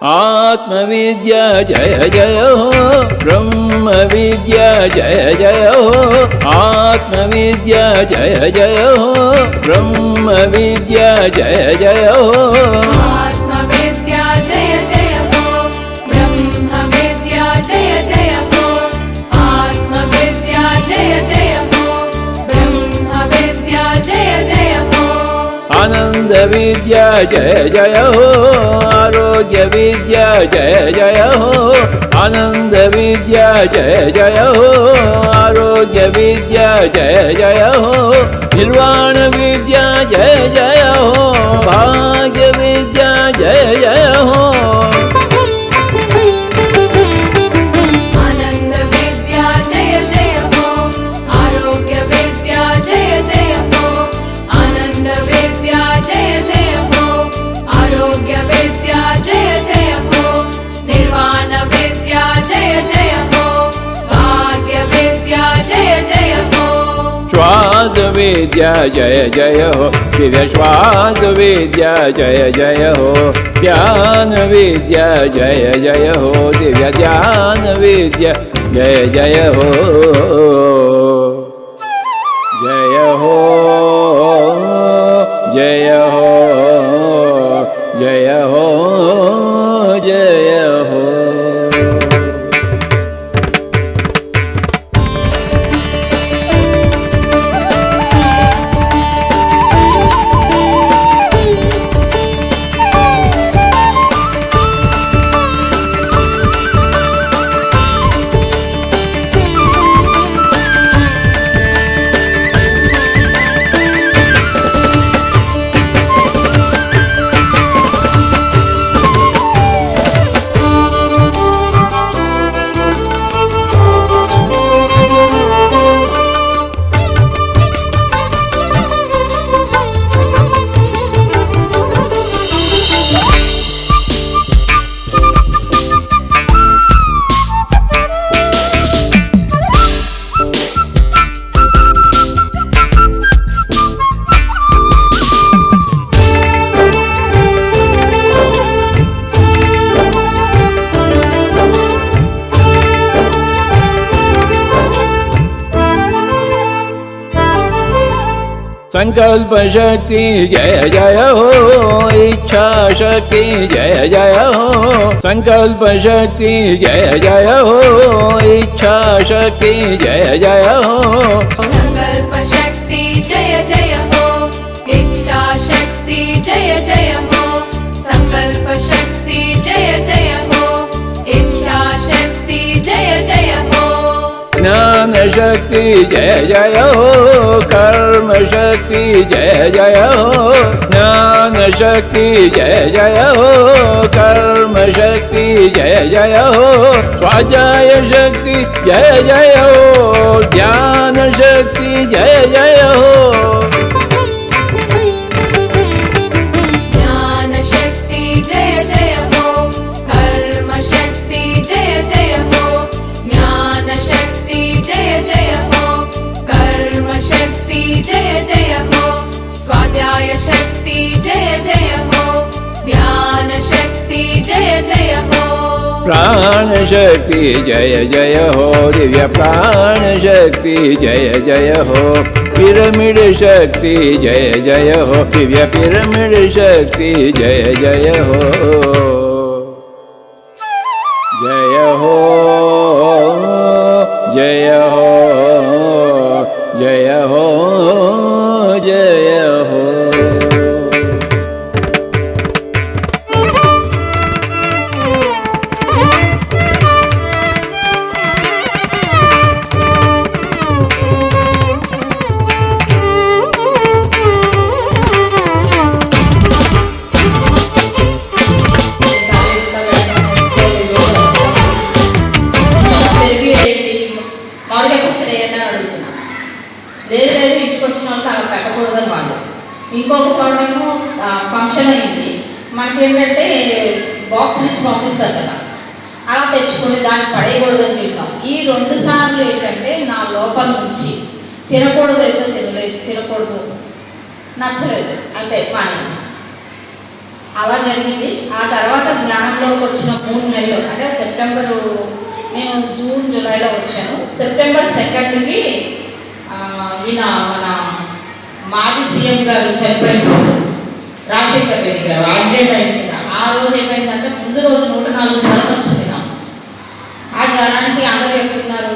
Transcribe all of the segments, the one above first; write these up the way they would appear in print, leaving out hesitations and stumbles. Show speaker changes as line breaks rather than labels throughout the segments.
आत्मविद्या जय जय हो ब्रह्म विद्या जय जय हो आत्मविद्या जय जय हो ब्रह्म विद्या जय जय हो
आत्मविद्या जय जय हो ब्रह्म विद्या जय जय हो आत्मविद्या जय जय हो ब्रह्म विद्या जय जय हो
आनंद विद्या जय जय हो आरोग्य विद्या जय जय हो आनंद विद्या जय जय हो आरोग्य विद्या जय जय हो निर्वाण विद्या जय जय हो भाग्य विद्या जय जय हो
आनंद विद्या जय जय हो आरोग्य विद्या जय जय हो आनंद विद्या जय जय हो आरोग्य विद्या जय जय हो निर्वाण विद्या जय जय हो भाग्य विद्या जय जय हो
श्वास विद्या जय जय हो दिव्य श्वास विद्या जय जय हो ध्यान विद्या जय जय हो दिव्य ध्यान विद्या जय जय हो जय हो जय हो जय हो जय हो संकल्प शक्ति जय जय हो इच्छा शक्ति जय जय हो संकल्प शक्ति जय जय हो इच्छा शक्ति जय जय हो
संकल्प शक्ति जय जय हो इच्छा शक्ति जय जय हो संकल्प शक्ति जय जय हो इच्छा शक्ति जय जय हो
ज्ञान शक्ति जय जय हो कर्म शक्ति जय जय हो ज्ञान शक्ति जय जय हो कर्म शक्ति जय जय हो स्वाध्याय शक्ति जय जय हो ज्ञान शक्ति जय जय हो
ज्ञान शक्ति जय जय हो कर्म शक्ति जय जय हो ज्ञान शक्ति जय जय हो कर्म शक्ति जय जय हो स्वाध्याय शक्ति जय जय हो ध्यान शक्ति जय जय हो
प्राण शक्ति जय जय हो दिव्य प्राण शक्ति जय जय हो पिरामिड शक्ति जय जय हो दिव्य पिरामिड शक्ति जय जय हो जय हो जय हो जय हो जय हो
లేదు లేదు ఇంటికి వచ్చిన వాళ్ళకి అలా పెట్టకూడదని వాళ్ళు. ఇంకొక చోటేమో ఫంక్షన్ అయింది, మనకి ఏంటంటే బాక్స్ నుంచి పంపిస్తారు కదా, అలా తెచ్చుకొని దాన్ని పడేయకూడదని తింటాం. ఈ 2 సార్లు ఏంటంటే నా లోపల నుంచి తినకూడదు, అయితే తినలేదు, తినకూడదు, నచ్చలేదు, అంటే మానేసి అలా జరిగింది. ఆ తర్వాత ధ్యానంలోకి వచ్చిన 3 నెలలు అంటే సెప్టెంబరు, నేను జూన్ జూలైలో వచ్చాను. సెప్టెంబర్ 2కి ఈయన మన మాజీ సీఎం గారు చనిపోయిన రాజశేఖర్ రెడ్డి గారు యాక్సిడెంట్ అయింది. ఆ రోజు ఏమైందంటే ముందు రోజు 104 జ్వరం వచ్చింది నాకు. ఆ జ్వరానికి అందరూ చెప్తున్నారు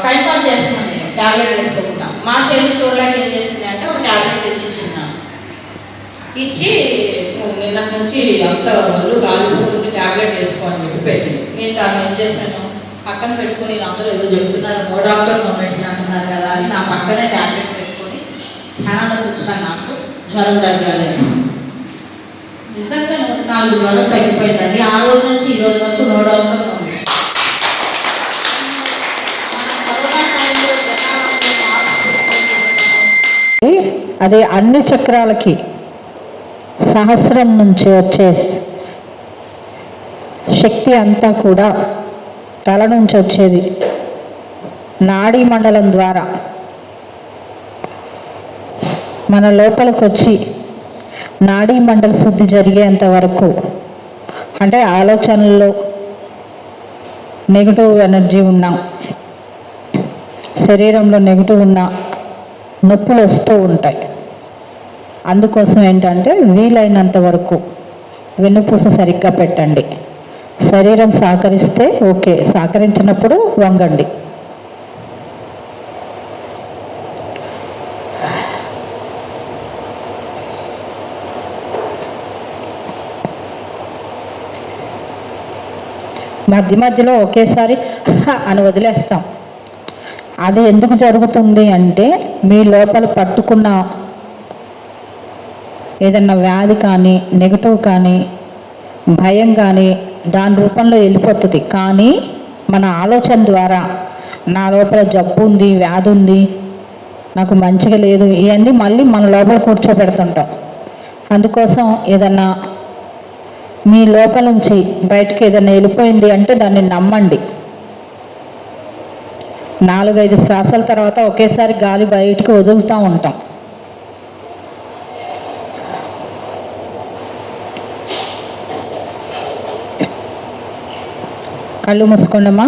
టైం పాస్ చేస్తున్నాను, నేను ట్యాబ్లెట్ వేసుకోకుండా. మా చెల్లి చూడలేక ఏం చేసింది అంటే ఒక ట్యాబ్లెట్ తెచ్చి ఇచ్చింది నాకు. ఇచ్చి నిన్నటి నుంచి అంత ఒళ్ళు కాలిపోతుంది, ట్యాబ్లెట్ వేసుకోని చెప్పి పెట్టింది. నేను దాన్ని ఏం చేశాను, పక్కన పెట్టుకుని అందరూ ఏదో చెప్తున్నారు, నో డాక్టర్ నో మెడిసిన్ అంటున్నారు కదా అని నా పక్కనే ట్యాబ్లెట్ పెట్టుకొని ధ్యానంలో కూర్చున్నాను. నాకు జ్వరం తగ్గలేదు. నిజంగా 4 జ్వరం తగ్గిపోయిందండి. ఆ రోజు నుంచి ఈ రోజు వరకు నో డాక్టర్ నో మెడిసిన్.
అది అన్ని చక్రాలకి సహస్రం నుంచి వచ్చే శక్తి అంతా కూడా తల నుంచి వచ్చేది. నాడీ మండలం ద్వారా మన లోపలికి వచ్చి నాడీ మండల శుద్ధి జరిగేంత వరకు, అంటే ఆలోచనల్లో నెగిటివ్ ఎనర్జీ ఉన్నా, శరీరంలో నెగిటివ్ ఉన్నా నొప్పులు వస్తూ ఉంటాయి. అందుకోసం ఏంటంటే వీలైనంత వరకు వెన్నుపూస సరిగ్గా పెట్టండి. శరీరం సహకరిస్తే ఓకే, సహకరించినప్పుడు వంగండి. మధ్య మధ్యలో ఒకేసారి అని వదిలేస్తాం. అది ఎందుకు జరుగుతుంది అంటే మీ లోపల పట్టుకున్న ఏదన్నా వ్యాధి కానీ, నెగిటివ్ కానీ, భయం కానీ దాని రూపంలో వెళ్ళిపోతుంది. కానీ మన ఆలోచన ద్వారా నా లోపల జబ్బు ఉంది, వ్యాధి ఉంది, నాకు మంచిగా లేదు, ఇవన్నీ మళ్ళీ మన లోపల కూర్చోబెడుతుంటాం. అందుకోసం ఏదన్నా మీ లోపల నుంచి బయటకు ఏదైనా వెళ్ళిపోయింది అంటే దాన్ని నమ్మండి. 4-5 శ్వాసల తర్వాత ఒకేసారి గాలి బయటికి వదులుతూ ఉంటాం. కళ్ళు మూసుకోండమ్మా.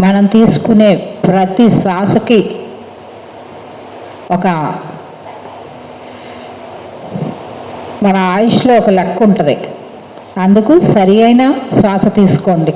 మనం తీసుకునే ప్రతి శ్వాసకి మన ఆయుష్లో ఒక లెక్క ఉంటుంది. అందుకు సరి అయిన శ్వాస తీసుకోండి.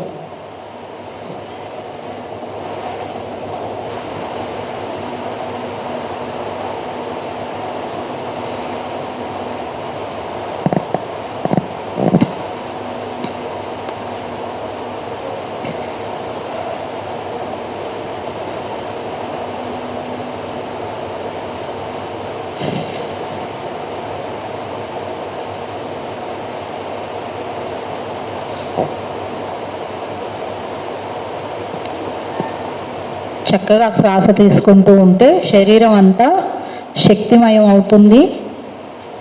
చక్కగా శ్వాస తీసుకుంటూ ఉంటే శరీరం అంతా శక్తిమయం అవుతుంది,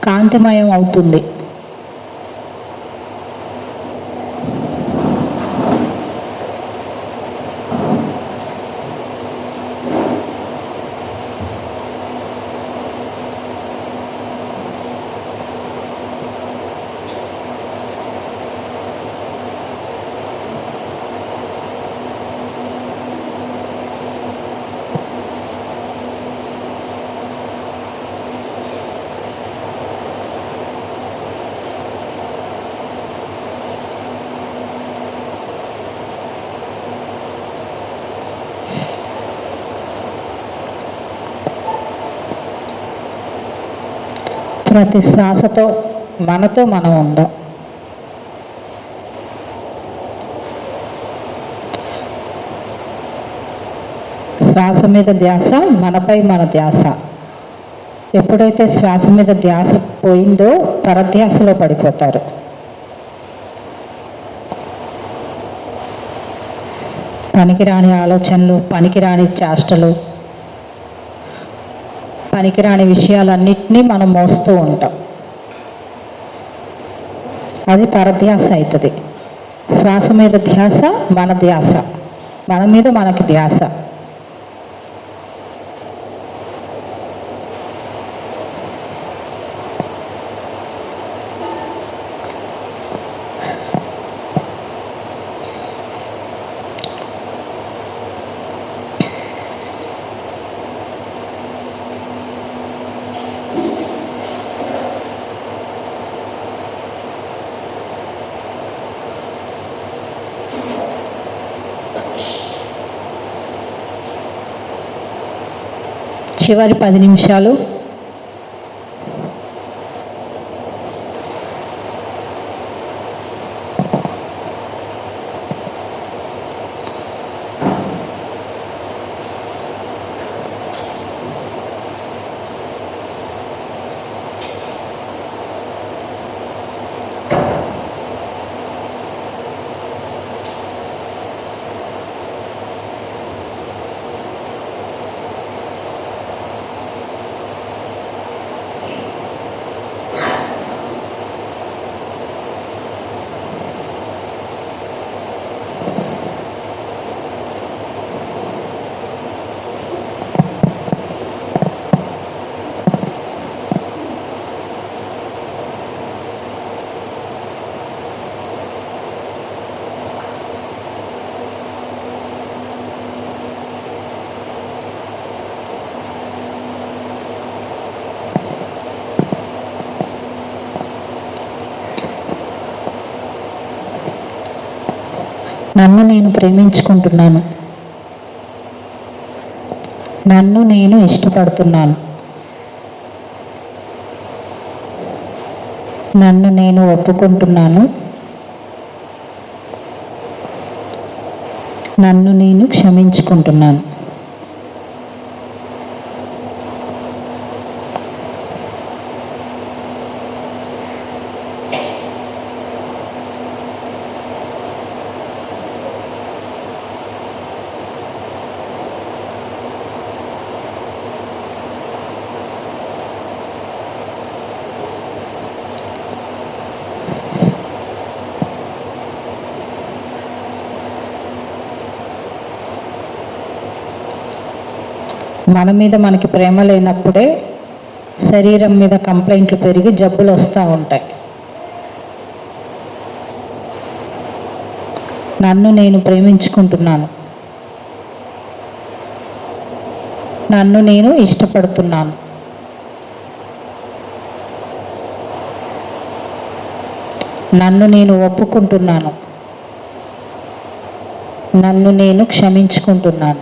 కాంతిమయం అవుతుంది. ప్రతి శ్వాసతో మనతో మనం ఉందాం. శ్వాస మీద ధ్యాస, మనపై మన ధ్యాస. ఎప్పుడైతే శ్వాస మీద ధ్యాస పోయిందో పరధ్యాసలో పడిపోతారు. పనికిరాని ఆలోచనలు, పనికిరాని చేష్టలు, పనికిరాని విషయాలన్నింటినీ మనం మోస్తూ ఉంటాం. అది పరధ్యాస అవుతుంది. శ్వాస మీద ధ్యాస, మన ధ్యాస, మన మీద మనకి ధ్యాస. చివరి 10 నిమిషాలు నన్ను నేను ప్రేమించుకుంటున్నాను. నన్ను నేను ఇష్టపడుతున్నాను. నన్ను నేను ఒప్పుకుంటున్నాను. నన్ను నేను క్షమించుకుంటున్నాను. మన మీద మనకి ప్రేమ లేనప్పుడే శరీరం మీద కంప్లైంట్లు పెరిగి జబ్బులు వస్తూ ఉంటాయి. నన్ను నేను ప్రేమించుకుంటున్నాను. నన్ను నేను ఇష్టపడుతున్నాను. నన్ను నేను ఒప్పుకుంటున్నాను. నన్ను నేను క్షమించుకుంటున్నాను.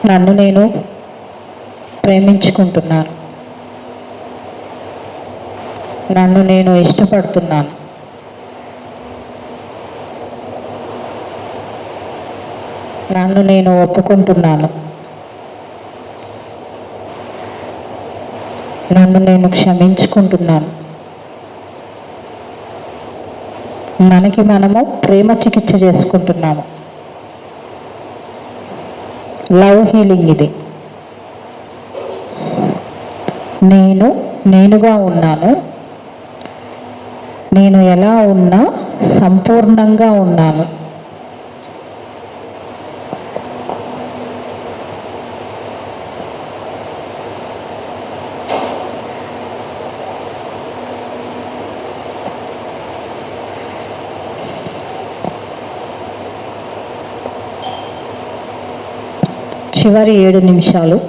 నన్ను నేను ప్రేమించుకుంటున్నాను. నన్ను నేను ఇష్టపడుతున్నాను. నన్ను నేను ఒప్పుకుంటున్నాను. నన్ను నేను క్షమించుకుంటున్నాను. మనకి మనము ప్రేమ చికిత్స చేసుకుంటున్నాము. లవ్ హీలింగ్ ఇది. నేను నేనుగా ఉన్నాను. నేను ఎలా ఉన్నా సంపూర్ణంగా ఉన్నాను. చివరి 7 నిమిషాలు.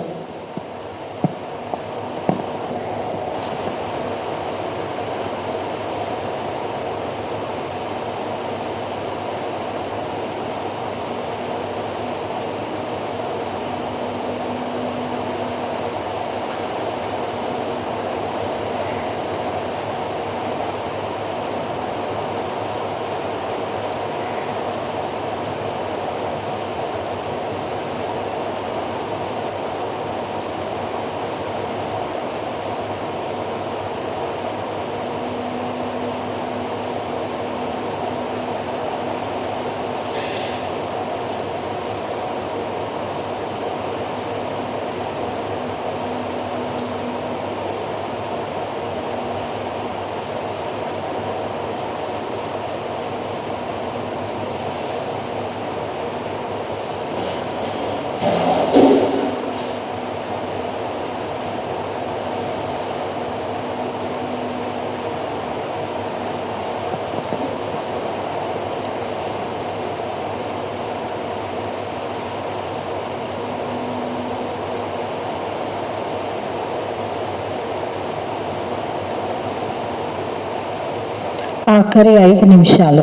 ఆఖరి 5 నిమిషాలు.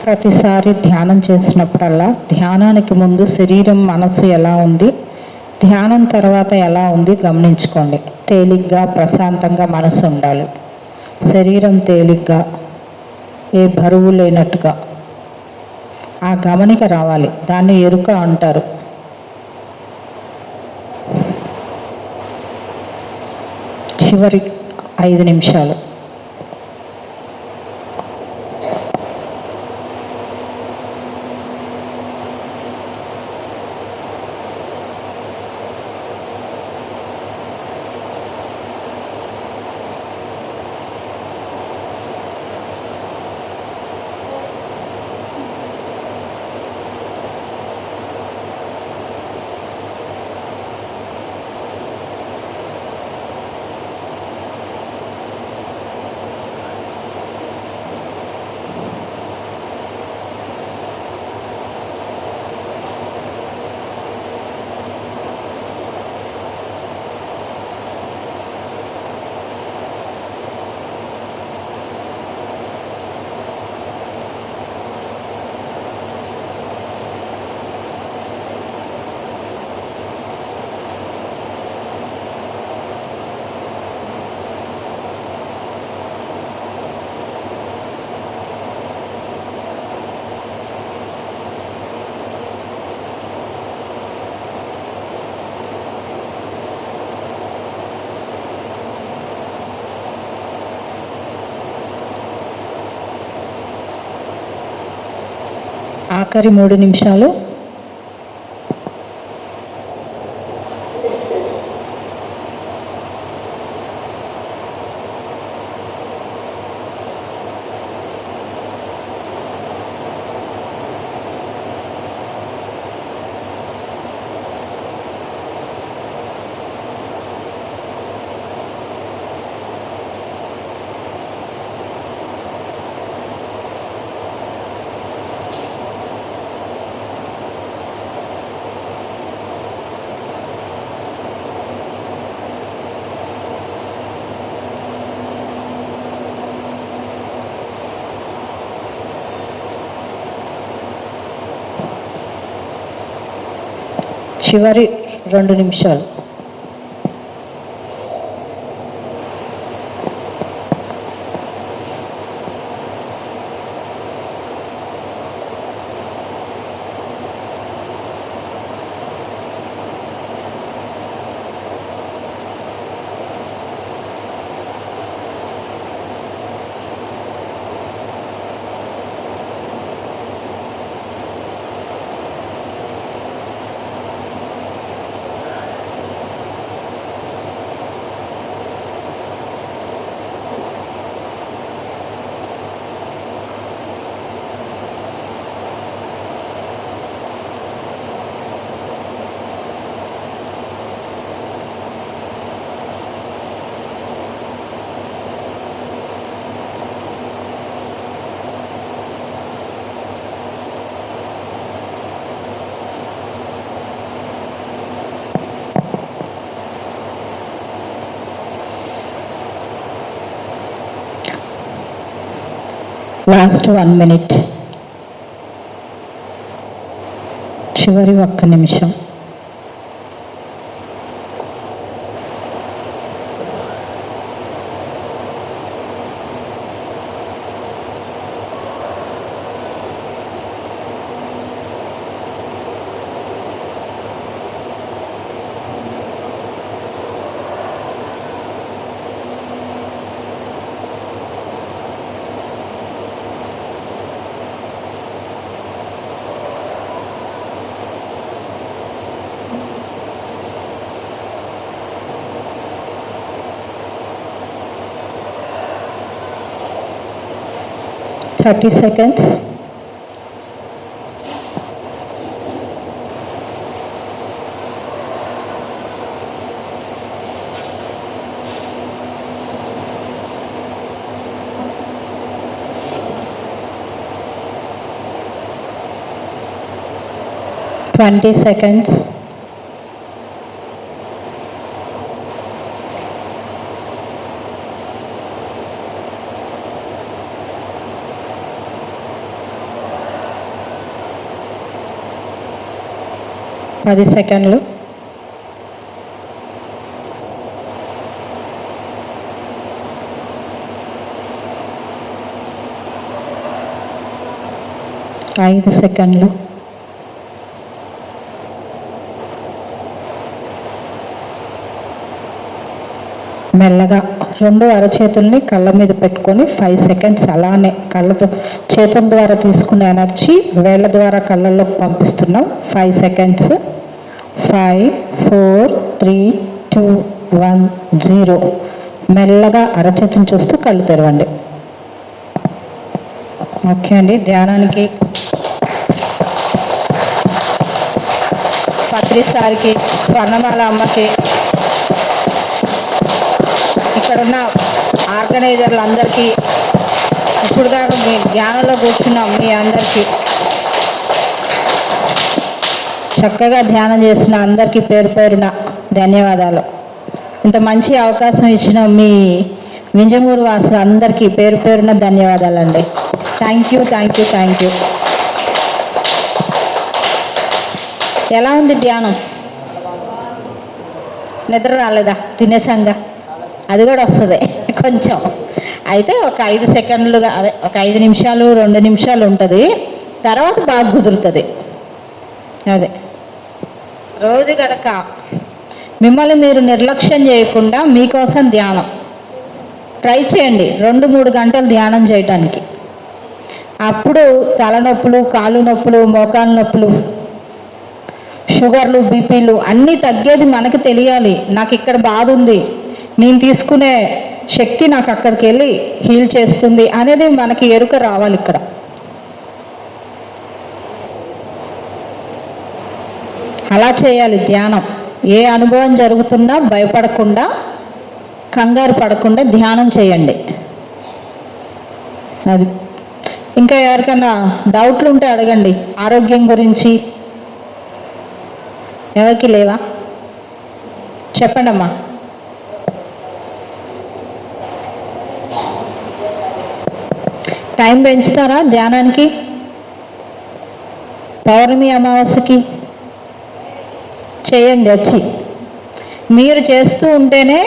ప్రతిసారి ధ్యానం చేసినప్పుడల్లా ధ్యానానికి ముందు శరీరం మనసు ఎలా ఉంది, ధ్యానం తర్వాత ఎలా ఉంది గమనించుకోండి. తేలిగ్గా ప్రశాంతంగా మనసు ఉండాలి. శరీరం తేలిగ్గా, ఏ బరువు లేనట్టుగా ఆ గమనిక రావాలి. దాన్ని ఎరుక అంటారు. చివరి 5 నిమిషాలు. ఆఖరి 3 నిమిషాలు. చివరి 2 నిమిషాలు. లాస్ట్ 1 minute, చివరి 1 నిమిషం. Thirty seconds. Twenty seconds. పది సెకండ్లు. ఐదు సెకండ్లు. మెల్లగా రెండు అరచేతుల్ని కళ్ళ మీద పెట్టుకొని 5 seconds అలానే కళ్ళతో చేతుల ద్వారా తీసుకునే ఎనర్జీ వేళ్ళ ద్వారా కళ్ళల్లోకి పంపిస్తున్నాం. 5 seconds. 5 4 3 2 1 0. మెల్లగా అరచేతులు చూస్తూ కళ్ళు తెరవండి. ఓకే అండి. ధ్యానానికి పత్రి సార్కి, స్వర్ణమాల అమ్మకి, ఇక్కడున్న ఆర్గనైజర్లందరికీ, ఇప్పుడు దాకా మీ ధ్యానంలో కూర్చున్నాం మీ అందరికీ, చక్కగా ధ్యానం చేసిన అందరికీ పేరు పేరున ధన్యవాదాలు. ఇంత మంచి అవకాశం ఇచ్చిన మీ వింజమూరు వాసులు అందరికీ పేరు పేరున ధన్యవాదాలండి. Thank you. ఎలా ఉంది ధ్యానం? నిద్ర రాలేదా? తినేసంగా అది కూడా వస్తుంది కొంచెం. అయితే ఒక 5 సెకండ్లుగా, అదే ఒక 5 నిమిషాలు 2 నిమిషాలు ఉంటుంది, తర్వాత బాగా కుదురుతుంది. అదే రోజు కనుక మిమ్మల్ని మీరు నిర్లక్ష్యం చేయకుండా మీకోసం ధ్యానం ట్రై చేయండి. 2-3 గంటలు ధ్యానం చేయటానికి. అప్పుడు తలనొప్పులు, కాళ్ళు నొప్పులు, మోకాలు నొప్పులు, షుగర్లు, బీపీలు అన్నీ తగ్గేది మనకి తెలియాలి. నాకు ఇక్కడ బాధ ఉంది, నేను తీసుకునే శక్తి నాకు అక్కడికి వెళ్ళి హీల్ చేస్తుంది అనేది మనకి ఎరుక రావాలి. ఇక్కడ అలా చేయాలి ధ్యానం. ఏ అనుభవం జరుగుతున్నా భయపడకుండా, కంగారు పడకుండా ధ్యానం చేయండి. అది ఇంకా ఎవరికైనా డౌట్లు ఉంటే అడగండి. ఆరోగ్యం గురించి ఎవరికి లేవా? చెప్పండి అమ్మా. టైం పెంచుతారా ధ్యానానికి? పౌర్ణమి అమావాస్యకి చేయండి వచ్చి. మీరు చేస్తూ ఉంటేనే,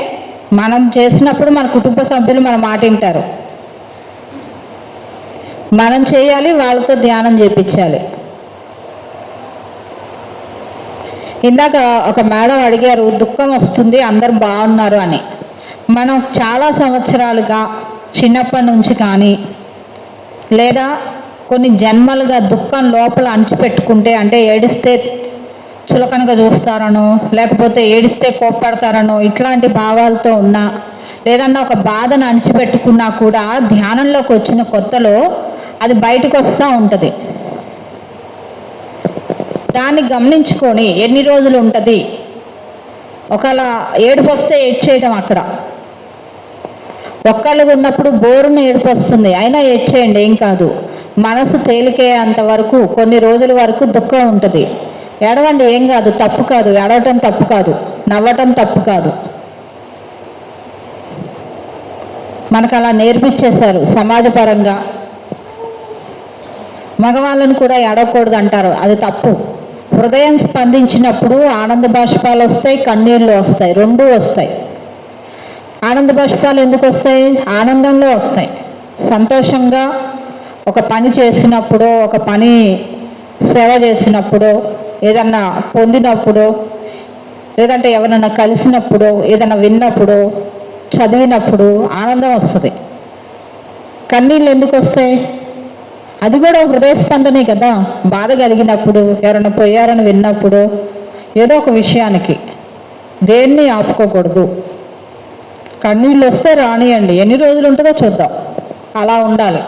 మనం చేసినప్పుడు మన కుటుంబ సభ్యులు మన మాట వింటారు. మనం చేయాలి, వాళ్ళతో ధ్యానం చేయించాలి. ఇందాక ఒక మేడం అడిగారు, దుఃఖం వస్తుంది అందరు బాగున్నారు అని. మనం చాలా సంవత్సరాలుగా చిన్నప్పటి నుంచి కానీ, లేదా కొన్ని జన్మలుగా దుఃఖం లోపల అణిచిపెట్టుకుంటే, అంటే ఏడిస్తే చులకనగా చూస్తారనో, లేకపోతే ఏడిస్తే కోప్పడతారనో, ఇట్లాంటి భావాలతో ఉన్నా, లేదన్నా ఒక బాధను అణిచిపెట్టుకున్నా కూడా ధ్యానంలోకి వచ్చిన కొత్తలో అది బయటకు వస్తూ ఉంటుంది. దాన్ని గమనించుకొని ఎన్ని రోజులు ఉంటుంది, ఒకవేళ ఏడుపు వస్తే ఏడ్చేయడం, అక్కడ ఒక్కళ్ళగా ఉన్నప్పుడు బోరున ఏడుపు వస్తుంది, అయినా ఏడ్చేయండి, ఏం కాదు. మనసు తేలికేంత వరకు కొన్ని రోజుల వరకు దుఃఖం ఉంటుంది. ఏడవండి, ఏం కాదు, తప్పు కాదు. ఏడవటం తప్పు కాదు, నవ్వటం తప్పు కాదు. మనకు అలా నేర్పించేశారు సమాజపరంగా. మగవాళ్ళని కూడా ఏడవకూడదు అంటారు, అది తప్పు. హృదయం స్పందించినప్పుడు ఆనంద బాష్పాలు వస్తాయి, కన్నీళ్ళు వస్తాయి, రెండూ వస్తాయి. ఆనంద బాష్పాలు ఎందుకు వస్తాయి? ఆనందంలో వస్తాయి. సంతోషంగా ఒక పని చేసినప్పుడు, ఒక పని సేవ చేసినప్పుడు, ఏదన్నా పొందినప్పుడు, లేదంటే ఎవరన్నా కలిసినప్పుడు, ఏదైనా విన్నప్పుడు, చదివినప్పుడు ఆనందం వస్తుంది. కన్నీళ్ళు ఎందుకు వస్తాయి? అది కూడా హృదయ స్పందనే కదా. బాధ కలిగినప్పుడు, ఎవరైనా పోయారని విన్నప్పుడు, ఏదో ఒక విషయానికి దేన్ని ఆపుకోకూడదు. కన్నీళ్ళు వస్తే రానియండి, ఎన్ని రోజులు ఉంటుందో చూద్దాం, అలా ఉండాలి.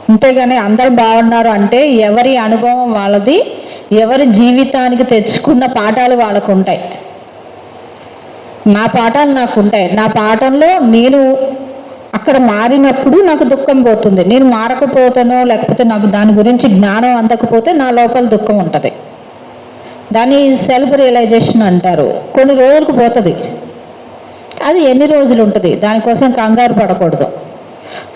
అంతేగాని అందరూ బాగున్నారు అంటే ఎవరి అనుభవం వాళ్ళది, ఎవరి జీవితానికి తెచ్చుకున్న పాఠాలు వాళ్ళకు ఉంటాయి. నా పాఠాలు నాకు ఉంటాయి. నా పాఠంలో నేను అక్కడ మారినప్పుడు నాకు దుఃఖం పోతుంది. నేను మారకపోతానో, లేకపోతే నాకు దాని గురించి జ్ఞానం అందకపోతే నా లోపల దుఃఖం ఉంటుంది. దాన్ని సెల్ఫ్ రియలైజేషన్ అంటారు. కొన్ని రోజులకు పోతుంది. అది ఎన్ని రోజులు ఉంటుంది, దానికోసం కంగారు పడకూడదు.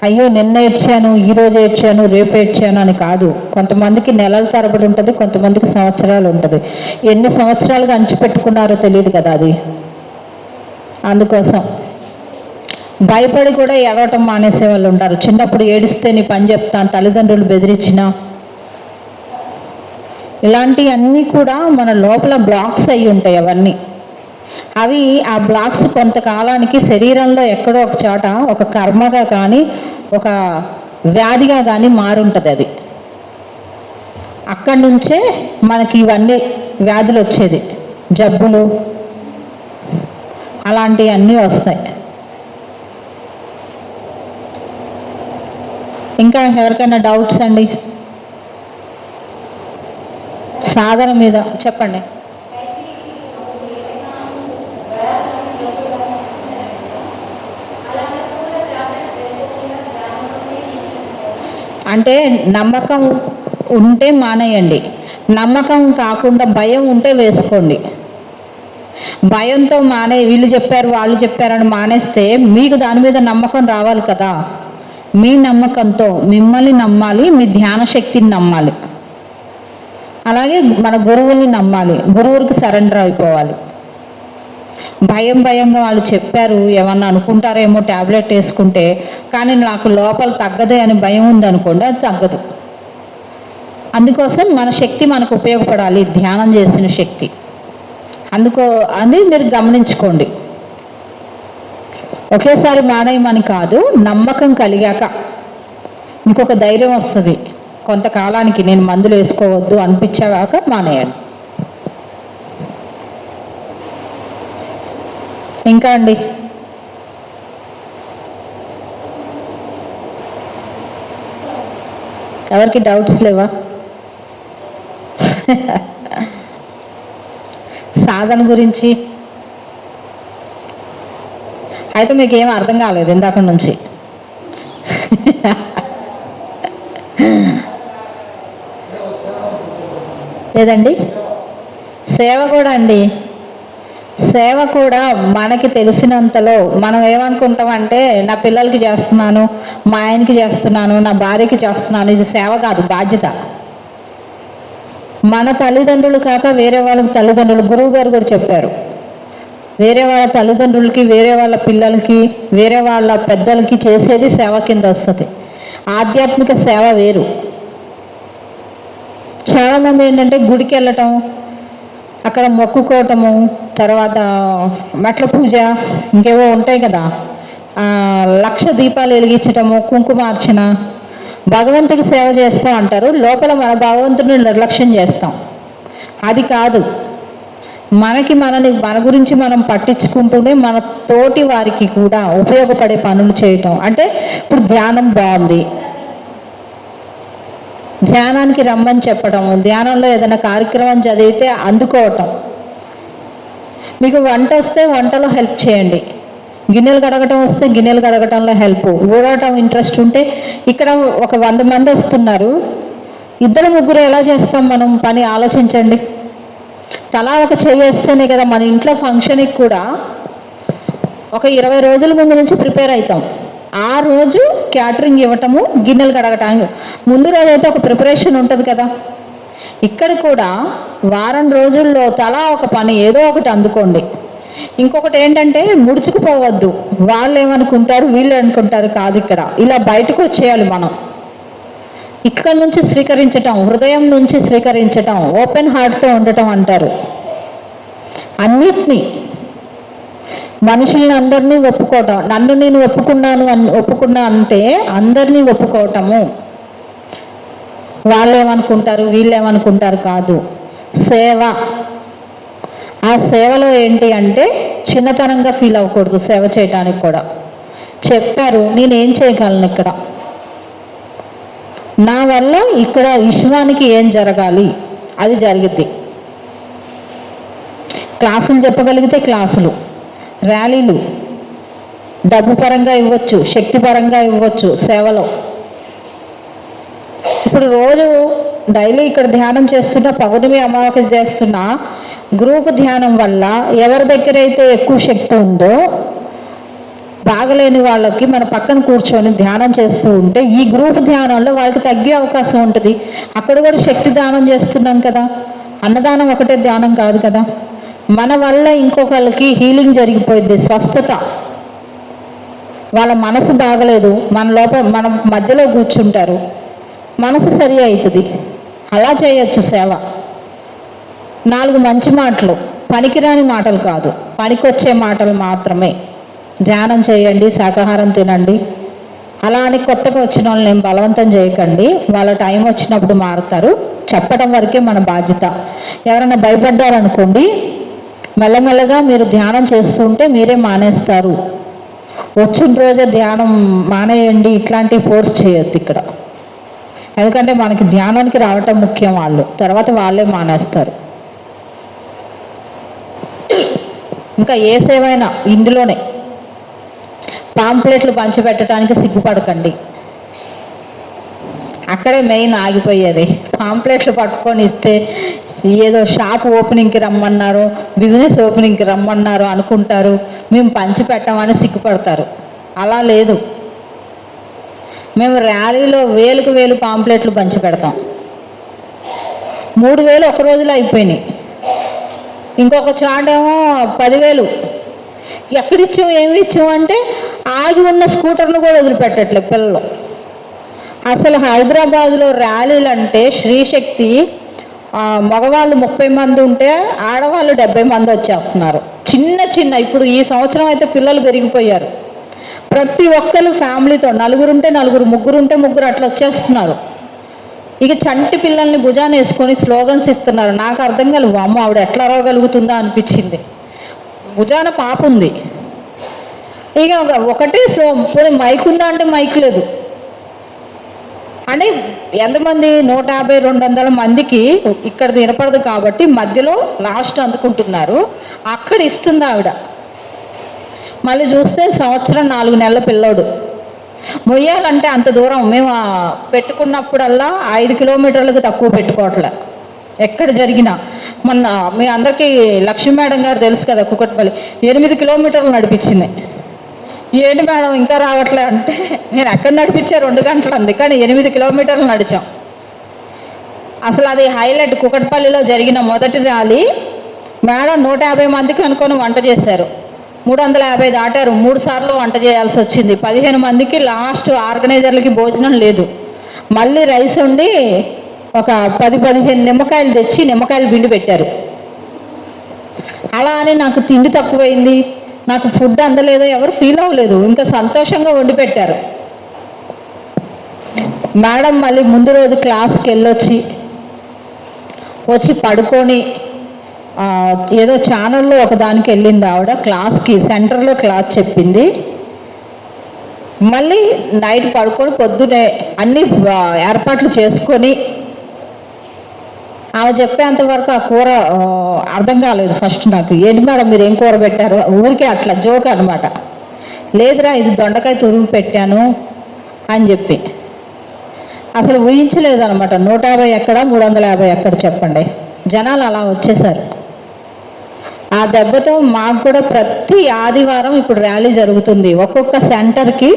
అయ్యో నిన్న ఏడ్చాను, ఈరోజు ఏడ్చాను, రేపు ఏడ్చాను అని కాదు. కొంతమందికి నెలల తరబడి ఉంటుంది, కొంతమందికి సంవత్సరాలు ఉంటుంది. ఎన్ని సంవత్సరాలుగా అంచిపెట్టుకున్నారో తెలియదు కదా అది. అందుకోసం భయపడి కూడా ఏడవటం మానేసే వాళ్ళు ఉంటారు. చిన్నప్పుడు ఏడిస్తే నీ పని చెప్తాను, తల్లిదండ్రులు బెదిరించినా, ఇలాంటివన్నీ కూడా మన లోపల బ్లాక్స్ అయి ఉంటాయి. అవన్నీ అవి ఆ బ్లాక్స్ కొంతకాలానికి శరీరంలో ఎక్కడో ఒక చోట ఒక కర్మగా కానీ, ఒక వ్యాధిగా కానీ మారుంటుంది. అది అక్కడి నుంచే మనకి ఇవన్నీ వ్యాధులు వచ్చేది, జబ్బులు అలాంటివన్నీ వస్తాయి. ఇంకా ఎవరికైనా డౌట్స్ అండి? సాధన మీద చెప్పండి. అంటే నమ్మకం ఉంటే మానేయండి, నమ్మకం కాకుండా భయం ఉంటే వేసుకోండి. భయంతో వీళ్ళు చెప్పారు వాళ్ళు చెప్పారని మానేస్తే మీకు దాని మీద నమ్మకం రావాలి కదా. మీ నమ్మకంతో మిమ్మల్ని నమ్మాలి, మీ ధ్యాన శక్తిని నమ్మాలి, అలాగే మన గురువుని నమ్మాలి, గురువుకి సరెండర్ అయిపోవాలి. భయంగా వాళ్ళు చెప్పారు, ఏమన్నా అనుకుంటారేమో ట్యాబ్లెట్ వేసుకుంటే, కానీ నాకు లోపల తగ్గదే అని భయం ఉందనుకోండి, అది తగ్గదు. అందుకోసం మన శక్తి మనకు ఉపయోగపడాలి, ధ్యానం చేసిన శక్తి. అది మీరు గమనించుకోండి. ఒకేసారి మానేయమని కాదు, నమ్మకం కలిగాక ఇంకొక ధైర్యం వస్తుంది. కొంతకాలానికి నేను మందులు వేసుకోవద్దు అనిపించాక మానేయండి. ఇంకా అండి? ఎవరికి డౌట్స్ లేవా? సాధన గురించి అయితే మీకు ఏం అర్థం కాలేదు ఇందాక నుంచి. లేదండి, సేవ కూడా అండి. సేవ కూడా మనకి తెలిసినంతలో మనం ఏమనుకుంటామంటే, నా పిల్లలకి చేస్తున్నాను, మా ఆయనకి చేస్తున్నాను, నా భార్యకి చేస్తున్నాను, ఇది సేవ కాదు, బాధ్యత. మన తల్లిదండ్రులు కాక వేరే వాళ్ళకి తల్లిదండ్రులు, గురువు గారు కూడా చెప్పారు, వేరే వాళ్ళ తల్లిదండ్రులకి, వేరే వాళ్ళ పిల్లలకి, వేరే వాళ్ళ పెద్దలకి చేసేది సేవ కింద వస్తుంది. ఆధ్యాత్మిక సేవ వేరు. చాలామంది ఏంటంటే గుడికి వెళ్ళటం, అక్కడ మొక్కుకోవటము, తర్వాత మెట్ల పూజ, ఇంకేవో ఉంటాయి కదా, 1,00,000 దీపాలు వెలిగించటము, కుంకుమార్చన, భగవంతుడి సేవ చేస్తాం అంటారు. లోపల మన భగవంతుడిని నిర్లక్ష్యం చేస్తాం. అది కాదు. మన గురించి మనం పట్టించుకుంటూనే మన తోటి వారికి కూడా ఉపయోగపడే పనులు చేయటం. అంటే ఇప్పుడు ధ్యానం బాగుంది, ధ్యానానికి రమ్మని చెప్పడం, ధ్యానంలో ఏదైనా కార్యక్రమం చదివితే అందుకోవటం. మీకు వంట వస్తే వంటలో హెల్ప్ చేయండి, గిన్నెలు కడగటం వస్తే గిన్నెలు కడగటంలో హెల్ప్, ఊడటం ఇంట్రెస్ట్ ఉంటే, ఇక్కడ ఒక 100 మంది వస్తున్నారు, 2-3 ఎలా చేస్తాం మనం పని? ఆలోచించండి. తలా ఒక చేస్తేనే కదా మన ఇంట్లో ఫంక్షన్కి కూడా ఒక 20 రోజుల ముందు నుంచి ప్రిపేర్ అవుతాం. ఆ రోజు క్యాటరింగ్ ఇవ్వటము, గిన్నెలు కడగటానికి ముందు రోజు అయితే ఒక ప్రిపరేషన్ ఉంటుంది కదా. ఇక్కడ కూడా వారం రోజుల్లో తలా ఒక పని ఏదో ఒకటి అందుకోండి. ఇంకొకటి ఏంటంటే ముడుచుకుపోవద్దు, వాళ్ళు ఏమనుకుంటారు వీళ్ళు అనుకుంటారు కాదు. ఇక్కడ ఇలా బయటకు వచ్చేయాలి మనం. ఇక్కడ నుంచి స్వీకరించటం, హృదయం నుంచి స్వీకరించటం, ఓపెన్ హార్ట్తో ఉండటం అంటారు. అన్నిటినీ మనుషుల్ని అందరినీ ఒప్పుకోవటం, నన్ను నేను ఒప్పుకున్నా అంటే అందరినీ ఒప్పుకోవటము. వాళ్ళు ఏమనుకుంటారు వీళ్ళు ఏమనుకుంటారు కాదు. సేవ, ఆ సేవలో ఏంటి అంటే చిన్నతనంగా ఫీల్ అవ్వకూడదు. సేవ చేయడానికి కూడా చెప్పారు, నేనేం చేయగలను, ఇక్కడ నా వల్ల ఇక్కడ విశ్వానికి ఏం జరగాలి అది జరిగిద్ది. క్లాసులు చెప్పగలిగితే క్లాసులు, ర్యాలీలు డబ్బు పరంగా ఇవ్వచ్చు, శక్తి పరంగా ఇవ్వచ్చు సేవలో. ఇప్పుడు రోజు డైలీ ఇక్కడ ధ్యానం చేస్తున్న, పౌర్ణమి అమావాస్య చేస్తున్న గ్రూప్ ధ్యానం వల్ల ఎవరి దగ్గర అయితే ఎక్కువ శక్తి ఉందో బాగలేని వాళ్ళకి మన పక్కన కూర్చొని ధ్యానం చేస్తూ ఉంటే ఈ గ్రూప్ ధ్యానంలో వాళ్ళకి తగ్గే అవకాశం ఉంటుంది. అక్కడ కూడా శక్తి దానం చేస్తున్నాం కదా. అన్నదానం ఒకటే ధ్యానం కాదు కదా. మన వల్ల ఇంకొకళ్ళకి హీలింగ్ జరిగిపోయింది, స్వస్థత. వాళ్ళ మనసు బాగలేదు, మన లోపల మన మధ్యలో కూర్చుంటారు, మనసు సరి అవుతుంది. అలా చేయొచ్చు సేవ. 4 మంచి మాటలు, పనికిరాని మాటలు కాదు, పనికొచ్చే మాటలు మాత్రమే. ధ్యానం చేయండి, శాకాహారం తినండి, అలా అని కొత్తగా వచ్చిన వాళ్ళని ఏం బలవంతం చేయకండి. వాళ్ళ టైం వచ్చినప్పుడు మారుతారు. చెప్పడం వరకే మన బాధ్యత. ఎవరైనా భయపడ్డారనుకోండి, మెల్లమెల్లగా మీరు ధ్యానం చేస్తుంటే మీరే మానేస్తారు. వచ్చిన రోజే ధ్యానం మానేయండి, ఇట్లాంటి ఫోర్స్ చేయొద్దు ఇక్కడ. ఎందుకంటే మనకి ధ్యానానికి రావటం ముఖ్యం, వాళ్ళు తర్వాత వాళ్ళే మానేస్తారు. ఇంకా ఏ సేవైనా ఇందులోనే పాంప్లెట్లు పంచిపెట్టడానికి సిగ్గుపడకండి. అక్కడే మెయిన్ ఆగిపోయేది. పాంప్లెట్లు పట్టుకొని ఇస్తే ఏదో షాప్ ఓపెనింగ్కి రమ్మన్నారు, బిజినెస్ ఓపెనింగ్కి రమ్మన్నారు అనుకుంటారు, మేము పంచిపెట్టామని సిగ్గుపడతారు. అలా లేదు. మేము ర్యాలీలో 1000 పాంప్లెట్లు పంచి పెడతాం. 3000 ఒక రోజులో అయిపోయినాయి. ఇంకొక చాటేమో 10,000. ఎక్కడిచ్చాం ఏమి ఇచ్చాం అంటే ఆగి ఉన్న స్కూటర్ను కూడా వదిలిపెట్టట్లేదు పిల్లలు. అసలు హైదరాబాద్లో ర్యాలీలు అంటే శ్రీశక్తి మగవాళ్ళు 30 మంది ఉంటే ఆడవాళ్ళు 70 మంది వచ్చేస్తున్నారు. చిన్న ఇప్పుడు ఈ సంవత్సరం అయితే పిల్లలు పెరిగిపోయారు. ప్రతి ఒక్కరు ఫ్యామిలీతో 4 ఉంటే 4, 3 ఉంటే 3 అట్లా వచ్చేస్తున్నారు. ఇక చంటి పిల్లల్ని భుజాన వేసుకొని స్లోగన్స్ ఇస్తున్నారు. నాకు అర్థం కాలేదు, అమ్మ ఆవిడ ఎట్లా రాగలుగుతుందా అనిపించింది. భుజాన పాప ఉంది. ఇక ఒకటే పోనీ మైక్ ఉందా అంటే మైక్ లేదు. అంటే ఎంతమంది 150-200 మందికి ఇక్కడ వినపడదు కాబట్టి మధ్యలో లాస్ట్ అందుకుంటున్నారు. అక్కడ ఇస్తుంది ఆవిడ. మళ్ళీ చూస్తే సంవత్సరం 4 నెలల పిల్లోడు. మొయ్యాలంటే అంత దూరం మేము పెట్టుకున్నప్పుడల్లా 5 కిలోమీటర్లకు తక్కువ పెట్టుకోవట్లే. ఎక్కడ జరిగినా మొన్న మీ అందరికీ లక్ష్మీ మేడం గారు తెలుసు కదా, కుకట్పల్లి 8 కిలోమీటర్లు నడిపించింది. ఏంటి మేడం ఇంకా రావట్లే అంటే, నేను ఎక్కడ నడిపించా 2 గంటలు అంది, కానీ 8 కిలోమీటర్లు నడిచాం. అసలు అది హైలైట్. కుకట్పల్లిలో జరిగిన మొదటి ర్యాలీ మేడం 150 మందికి అనుకొని వంట చేశారు. 350 దాటారు. 3 సార్లు వంట చేయాల్సి వచ్చింది. 15 మందికి లాస్ట్ ఆర్గనైజర్లకి భోజనం లేదు. మళ్ళీ రైస్ ఉండి ఒక 10-15 నిమ్మకాయలు తెచ్చి నిమ్మకాయలు పిండి పెట్టారు. అలా అని నాకు తిండి తక్కువైంది, నాకు ఫుడ్ అందలేదో ఎవరు ఫీల్ అవ్వలేదు. ఇంకా సంతోషంగా వండి పెట్టారు. మేడం మళ్ళీ ముందు రోజు క్లాస్కి వచ్చి పడుకొని ఏదో ఛానల్లో ఒకదానికి వెళ్ళింది ఆవిడ. క్లాస్కి సెంటర్లో క్లాస్ చెప్పింది. మళ్ళీ నైట్ పడుకొని పొద్దునే అన్ని ఏర్పాట్లు చేసుకొని ఆమె చెప్పేంతవరకు ఆ కూర అర్థం కాలేదు ఫస్ట్ నాకు. ఏంటి మేడం మీరు ఏం కూర పెట్టారు? ఊరికే అట్లా జోక్ అనమాట. లేదురా ఇది దొండకాయ తురుము పెట్టాను అని చెప్పి. అసలు ఊహించలేదు అనమాట. 150 ఎక్కడ 350 ఎక్కడ చెప్పండి. జనాలు అలా వచ్చేసారు. ఆ దెబ్బతో మాకు కూడా ప్రతి ఆదివారం ఇప్పుడు ర్యాలీ జరుగుతుంది. ఒక్కొక్క సెంటర్కి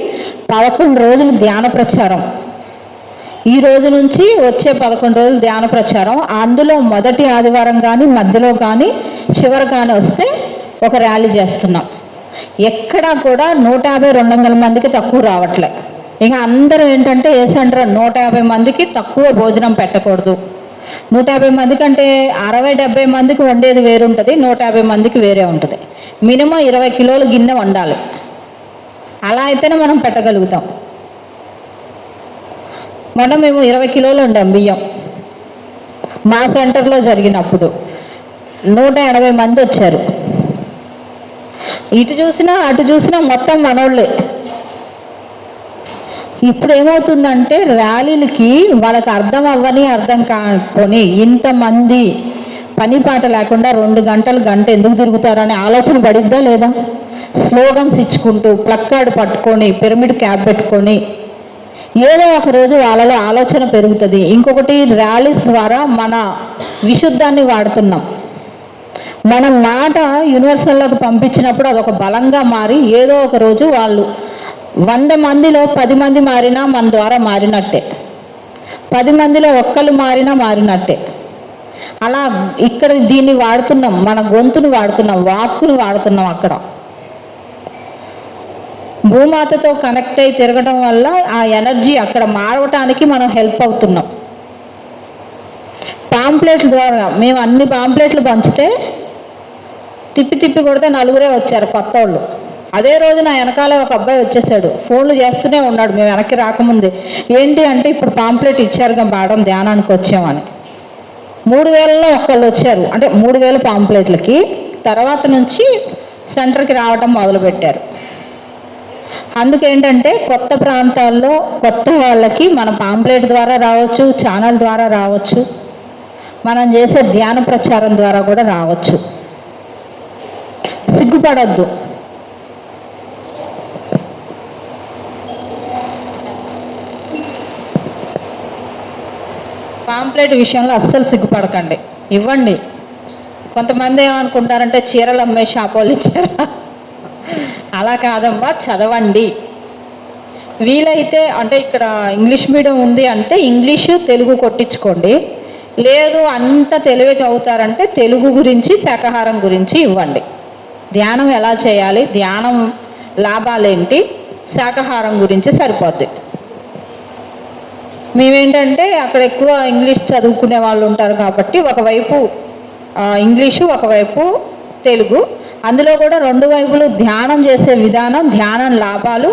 11 రోజులు ధ్యాన ప్రచారం. ఈ రోజు నుంచి వచ్చే 11 రోజులు ధ్యాన ప్రచారం. అందులో మొదటి ఆదివారం కానీ, మధ్యలో కానీ, చివరి కానీ వస్తే ఒక ర్యాలీ చేస్తున్నాం. ఎక్కడా కూడా 150-200 మందికి తక్కువ రావట్లే. ఇక అందరూ ఏంటంటే ఏ సెంటర్ 150 మందికి తక్కువ భోజనం పెట్టకూడదు. 150 మందికి అంటే 60-70 మందికి వండేది వేరు ఉంటుంది, 150 మందికి వేరే ఉంటుంది. మినిమం 20 కిలోల గిన్నె వండాలి. అలా అయితేనే మనం పెట్టగలుగుతాం. మనం మేము 20 కిలోలు వండాం బియ్యం. మా సెంటర్లో జరిగినప్పుడు 180 మంది వచ్చారు. ఇటు చూసినా అటు చూసినా మొత్తం మనోళ్ళే. ఇప్పుడు ఏమవుతుందంటే ర్యాలీలకి వాళ్ళకి అర్థం అవ్వని అర్థం కాకపోని ఇంతమంది పని పాట లేకుండా 2 గంటలు గంట ఎందుకు తిరుగుతారనే ఆలోచన పడిద్దా లేదా? స్లోగన్స్ ఇచ్చుకుంటూ ప్లక్కార్డ్ పట్టుకొని పిరమిడ్ క్యాప్ పెట్టుకొని ఏదో ఒక రోజు వాళ్ళలో ఆలోచన పెరుగుతుంది. ఇంకొకటి ర్యాలీస్ ద్వారా మన విశుద్ధాన్ని వాడుతున్నాం. మన మాట యూనివర్సల్లోకి పంపించినప్పుడు అదొక బలంగా మారి ఏదో ఒక రోజు వాళ్ళు 100 మందిలో 10 మంది మారినా మన ద్వారా మారినట్టే, 10 మందిలో ఒక్కరు మారినా మారినట్టే. అలా ఇక్కడ దీన్ని వాడుతున్నాం, మన గొంతును వాడుతున్నాం, వాక్కును వాడుతున్నాం. అక్కడ భూమాతతో కనెక్ట్ అయి తిరగడం వల్ల ఆ ఎనర్జీ అక్కడ మారవటానికి మనం హెల్ప్ అవుతున్నాం. పాంప్లెట్ల ద్వారా మేము అన్ని పాంప్లెట్లు పంచితే తిప్పి కొడితే 4 వచ్చారు కొత్త వాళ్ళు. అదే రోజు నా వెనకాల ఒక అబ్బాయి వచ్చేసాడు, ఫోన్లు చేస్తూనే ఉన్నాడు మేము వెనక్కి రాకముందే. ఏంటి అంటే ఇప్పుడు పాంప్లెట్ ఇచ్చారుగా మేడం ధ్యానానికి వచ్చామని. 3000లో ఒక్కళ్ళు వచ్చారు, అంటే 3000 పాంప్లెట్లకి. తర్వాత నుంచి సెంటర్కి రావడం మొదలుపెట్టారు. అందుకేంటంటే కొత్త ప్రాంతాల్లో కొత్త వాళ్ళకి మన పాంప్లెట్ ద్వారా రావచ్చు, ఛానల్ ద్వారా రావచ్చు, మనం చేసే ధ్యాన ప్రచారం ద్వారా కూడా రావచ్చు. సిగ్గుపడద్దు. పాంప్లెట్ విషయంలో అస్సలు సిగ్గుపడకండి, ఇవ్వండి. కొంతమంది ఏమనుకుంటారంటే చీరలు అమ్మే షాప్ వాళ్ళు ఇచ్చారా? అలా కాదమ్మా, చదవండి. వీలైతే అంటే ఇక్కడ ఇంగ్లీష్ మీడియం ఉంది అంటే ఇంగ్లీషు తెలుగు కొట్టించుకోండి. లేదు అంత తెలుగు చదువుతారంటే తెలుగు గురించి శాకాహారం గురించి ఇవ్వండి. ధ్యానం ఎలా చేయాలి, ధ్యానం లాభాలేంటి, శాకాహారం గురించి సరిపోద్ది. మేమేంటంటే అక్కడ ఎక్కువ ఇంగ్లీష్ చదువుకునే వాళ్ళు ఉంటారు కాబట్టి ఒకవైపు ఇంగ్లీషు ఒకవైపు తెలుగు, అందులో కూడా 2 వైపులు ధ్యానం చేసే విధానం, ధ్యానం లాభాలు,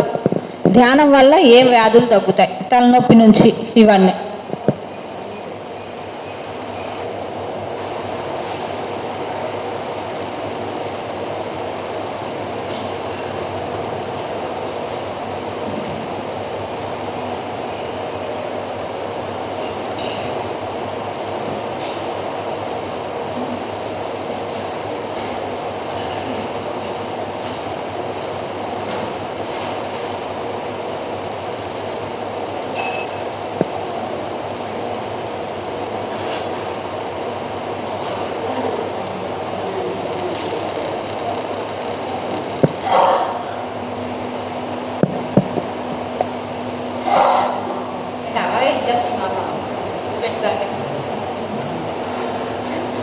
ధ్యానం వల్ల ఏ వ్యాధులు తగ్గుతాయి, తలనొప్పి నుంచి ఇవన్నీ.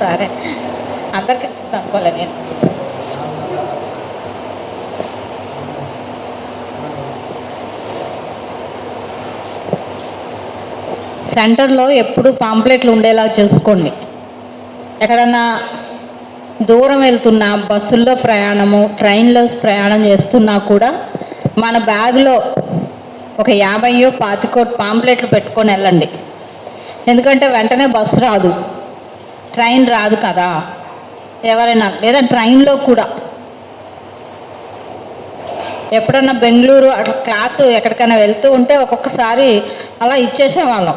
సరే, అందరికి ఇస్తుంది అనుకోలే నేను. సెంటర్లో ఎప్పుడు పాంప్లెట్లు ఉండేలా చూసుకోండి. ఎక్కడన్నా దూరం వెళ్తున్నా, బస్సుల్లో ప్రయాణము, ట్రైన్లో ప్రయాణం చేస్తున్నా కూడా మన బ్యాగ్లో ఒక 50-25 పాంప్లెట్లు పెట్టుకొని వెళ్ళండి. ఎందుకంటే వెంటనే బస్సు రాదు, ట్రైన్ రాదు కదా. ఎవరైనా లేదా ట్రైన్లో కూడా ఎప్పుడన్నా బెంగళూరు అట్లా క్లాసు ఎక్కడికైనా వెళ్తూ ఉంటే ఒక్కొక్కసారి అలా ఇచ్చేసేవాళ్ళం.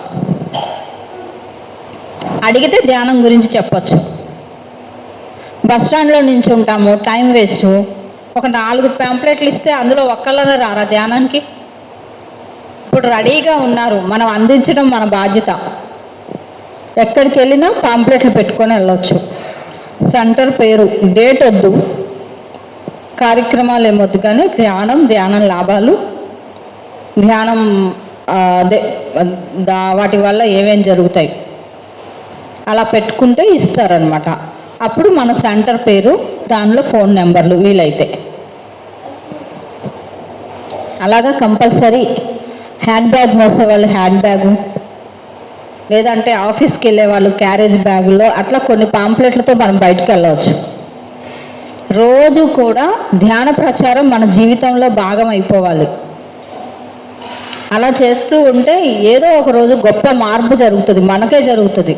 అడిగితే ధ్యానం గురించి చెప్పచ్చు. బస్ స్టాండ్లో నుంచి ఉంటాము, టైం వేస్ట్. ఒక 4 పాంప్లెట్లు ఇస్తే అందులో ఒక్కళ్ళనే రారా ధ్యానానికి? ఇప్పుడు రెడీగా ఉన్నారు, మనం అందించడం మన బాధ్యత. ఎక్కడికి వెళ్ళినా పాంప్లెట్లు పెట్టుకొని వెళ్ళొచ్చు. సెంటర్ పేరు, డేట్ వద్దు, కార్యక్రమాలు ఏమొద్దు, కానీ ధ్యానం లాభాలు, ధ్యానం అదే వాటి వల్ల ఏమేం జరుగుతాయి అలా పెట్టుకుంటే ఇస్తారనమాట. అప్పుడు మన సెంటర్ పేరు, దానిలో ఫోన్ నెంబర్లు వీలైతే. అలాగా కంపల్సరీ హ్యాండ్ బ్యాగ్ మోసేవాళ్ళు హ్యాండ్ బ్యాగు, లేదంటే ఆఫీస్కి వెళ్ళే వాళ్ళు క్యారేజ్ బ్యాగులో అట్లా కొన్ని పాంప్లెట్లతో మనం బయటకు వెళ్ళవచ్చు. రోజు కూడా ధ్యాన ప్రచారం మన జీవితంలో భాగం అయిపోవాలి. అలా చేస్తూ ఉంటే ఏదో ఒక రోజు గొప్ప మార్పు జరుగుతుంది, మనకే జరుగుతుంది.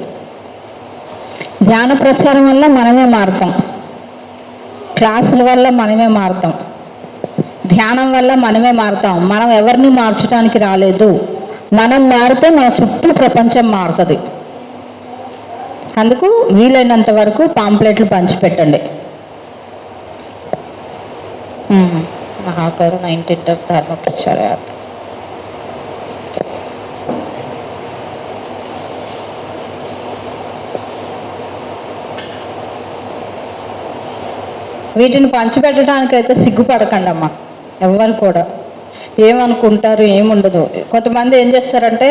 ధ్యాన ప్రచారం వల్ల మనమే మారుతాం, క్లాసుల వల్ల మనమే మారుతాం, ధ్యానం వల్ల మనమే మారుతాం. మనం ఎవరిని మార్చడానికి రాలేదు, మనం మారితే మన చుట్టూ ప్రపంచం మారుతుంది. అందుకు వీలైనంత వరకు పాంప్లెట్లు పంచిపెట్టండి. మహాకరుణ ఇంటింట ధర్మ ప్రచార యాత్ర. వీటిని పంచిపెట్టడానికైతే సిగ్గుపడకండి అమ్మా, ఎవరు కూడా. ఏమనుకుంటారు, ఏముండదు. కొంతమంది ఏం చేస్తారంటే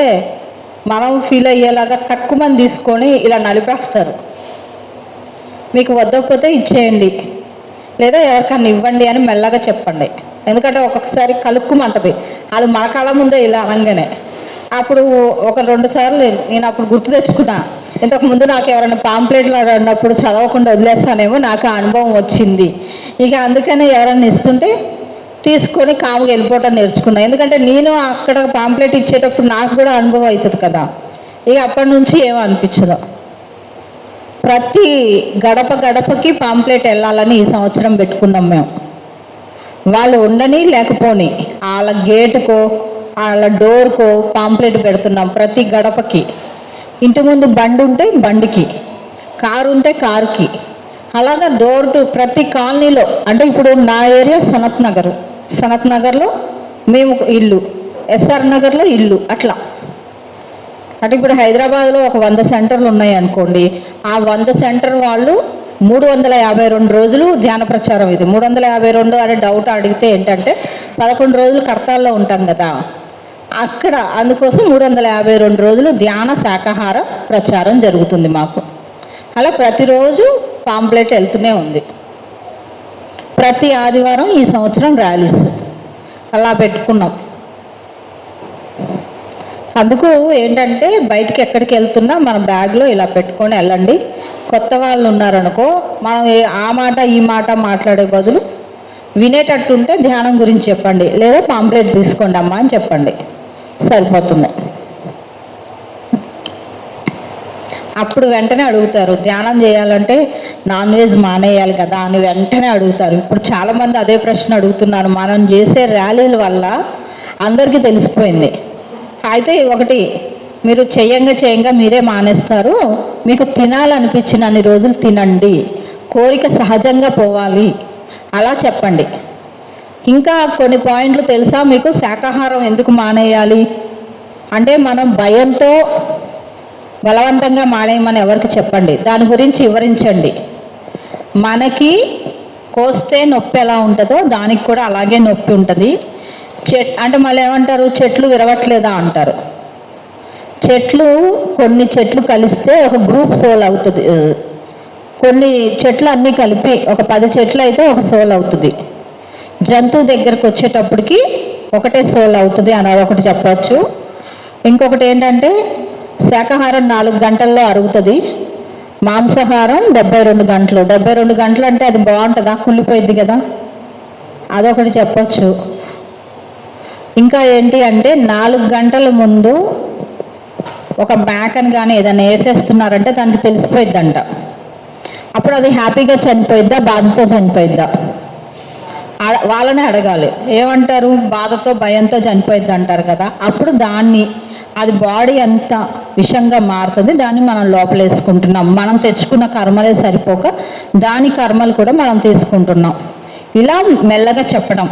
మనం ఫీల్ అయ్యేలాగా తక్కువ మంది తీసుకొని ఇలా నలిపేస్తారు. మీకు వద్దకపోతే ఇచ్చేయండి, లేదా ఎవరికన్నా ఇవ్వండి అని మెల్లగా చెప్పండి. ఎందుకంటే ఒక్కొక్కసారి కలుక్కుమంటది, వాళ్ళు మన కళ్ళ ముందే ఇలా అనగానే. అప్పుడు ఒక 2 సార్లు నేను అప్పుడు గుర్తు తెచ్చుకున్నా, ఇంతకుముందు నాకు ఎవరైనా పాంప్లెట్లు అన్నప్పుడు చదవకుండా వదిలేస్తానేమో, నాకు ఆ అనుభవం వచ్చింది. ఇక అందుకనే ఎవరైనా ఇస్తుంటే తీసుకొని కాముగా వెళ్ళిపోవటం నేర్చుకున్నా. ఎందుకంటే నేను అక్కడ పాంప్లెట్ ఇచ్చేటప్పుడు నాకు కూడా అనుభవం అవుతుంది కదా. ఇక అప్పటి నుంచి ఏమో అనిపించదు. ప్రతి గడపకి పాంప్లెట్ వెళ్ళాలని ఈ సంవత్సరం పెట్టుకున్నాం మేము. వాళ్ళు ఉండని లేకపోని వాళ్ళ గేటుకో వాళ్ళ డోర్కో పాంప్లెట్ పెడుతున్నాం. ప్రతి గడపకి, ఇంటి ముందు బండి ఉంటే బండికి, కారు ఉంటే కారుకి, అలాగా డోర్ టు ప్రతి కాలనీలో. అంటే ఇప్పుడు నా ఏరియా సనత్ నగర్లో మేము ఇల్లు, ఎస్ఆర్ నగర్లో ఇల్లు, అట్లా. అంటే ఇప్పుడు హైదరాబాద్లో ఒక 100 సెంటర్లు ఉన్నాయి అనుకోండి. ఆ 100 సెంటర్ వాళ్ళు 352 రోజులు ధ్యాన ప్రచారం. ఇది 352 అనే డౌట్ అడిగితే ఏంటంటే 11 రోజులు కర్తాల్లో ఉంటాం కదా అక్కడ. అందుకోసం 352 రోజులు ధ్యాన శాకాహార ప్రచారం జరుగుతుంది మాకు. అలా ప్రతిరోజు పాంప్లెట్ వెళ్తూనే ఉంది. ప్రతి ఆదివారం ఈ సంవత్సరం ర్యాలీస్ అలా పెట్టుకున్నాం. అందుకు ఏంటంటే బయటికి ఎక్కడికి వెళ్తున్నా మన బ్యాగ్లో ఇలా పెట్టుకొని వెళ్ళండి. కొత్త వాళ్ళు ఉన్నారనుకో, మనం ఆ మాట ఈ మాట మాట్లాడే బదులు వినేటట్టుంటే ధ్యానం గురించి చెప్పండి, లేదా పాంప్లెట్ తీసుకోండి అమ్మా అని చెప్పండి, సరిపోతుంది. అప్పుడు వెంటనే అడుగుతారు, ధ్యానం చేయాలంటే నాన్ వెజ్ మానేయాలి కదా అని వెంటనే అడుగుతారు. ఇప్పుడు చాలామంది అదే ప్రశ్న అడుగుతున్నారు. మనం చేసే ర్యాలీల వల్ల అందరికీ తెలిసిపోయింది. అయితే ఒకటి, మీరు చేయంగా మీరే మానేస్తారు. మీకు తినాలనిపించినన్ని రోజులు తినండి, కోరిక సహజంగా పోవాలి అలా చెప్పండి. ఇంకా కొన్ని పాయింట్లు తెలుసా మీకు? శాకాహారం ఎందుకు మానేయాలి అంటే మనం భయంతో బలవంతంగా మానేయమని ఎవరికి చెప్పండి, దాని గురించి వివరించండి. మనకి కోస్తే నొప్పి ఎలా ఉంటుందో దానికి కూడా అలాగే నొప్పి ఉంటుంది. అంటే మళ్ళీ ఏమంటారు, చెట్లు విరవట్లేదా అంటారు. కొన్ని చెట్లు కలిస్తే ఒక గ్రూప్ సోల్ అవుతుంది. కొన్ని చెట్లు అన్నీ కలిపి ఒక 10 చెట్లు అయితే ఒక సోల్ అవుతుంది. జంతువు దగ్గరకు వచ్చేటప్పటికి ఒకటే సోల్ అవుతుంది అని ఒకటి చెప్పచ్చు. ఇంకొకటి ఏంటంటే శాకాహారం 4 గంటల్లో అరుగుతుంది, మాంసాహారం 72 గంటలు. 72 గంటలు అంటే అది బాగుంటుందా? కుళ్ళిపోయింది కదా, అదొకటి చెప్పచ్చు. ఇంకా ఏంటి అంటే 4 గంటల ముందు ఒక మేకని కానీ ఏదైనా వేసేస్తున్నారంటే దానికి తెలిసిపోయిద్దంట. అప్పుడు అది హ్యాపీగా చనిపోయిద్దా, బాధతో చనిపోయిద్దా? వాళ్ళనే అడగాలి. ఏమంటారు? బాధతో భయంతో చనిపోయిద్ది అంటారు కదా. అప్పుడు అది బాడీ అంతా విషంగా మారుతుంది. దాన్ని మనం లోపలేసుకుంటున్నాం. మనం తెచ్చుకున్న కర్మలే సరిపోక దాని కర్మలు కూడా మనం తీసుకుంటున్నాం. ఇలా మెల్లగా చెప్పడం.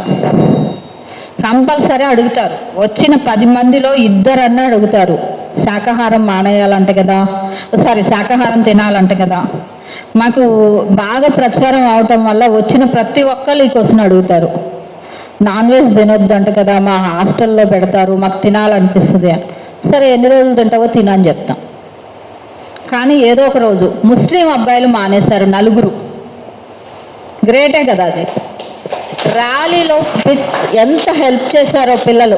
కంపల్సరీ అడుగుతారు. వచ్చిన 10 మందిలో 2 అడుగుతారు, శాకాహారం మానేయాలంటే కదా, శాకాహారం తినాలంటే కదా. మాకు బాగా ప్రచారం అవటం వల్ల వచ్చిన ప్రతి ఒక్కళ్ళు ఈ క్వశ్చన్ అడుగుతారు. నాన్ వెజ్ తినొద్దంట కదా, మా హాస్టల్లో పెడతారు, మాకు తినాలనిపిస్తుంది. సరే ఎన్ని రోజులు తింటావో తినని చెప్తాం. కానీ ఏదో ఒక రోజు ముస్లిం అబ్బాయిలు మానేశారు 4. గ్రేటే కదా అది. ర్యాలీలో ఎంత హెల్ప్ చేశారో పిల్లలు.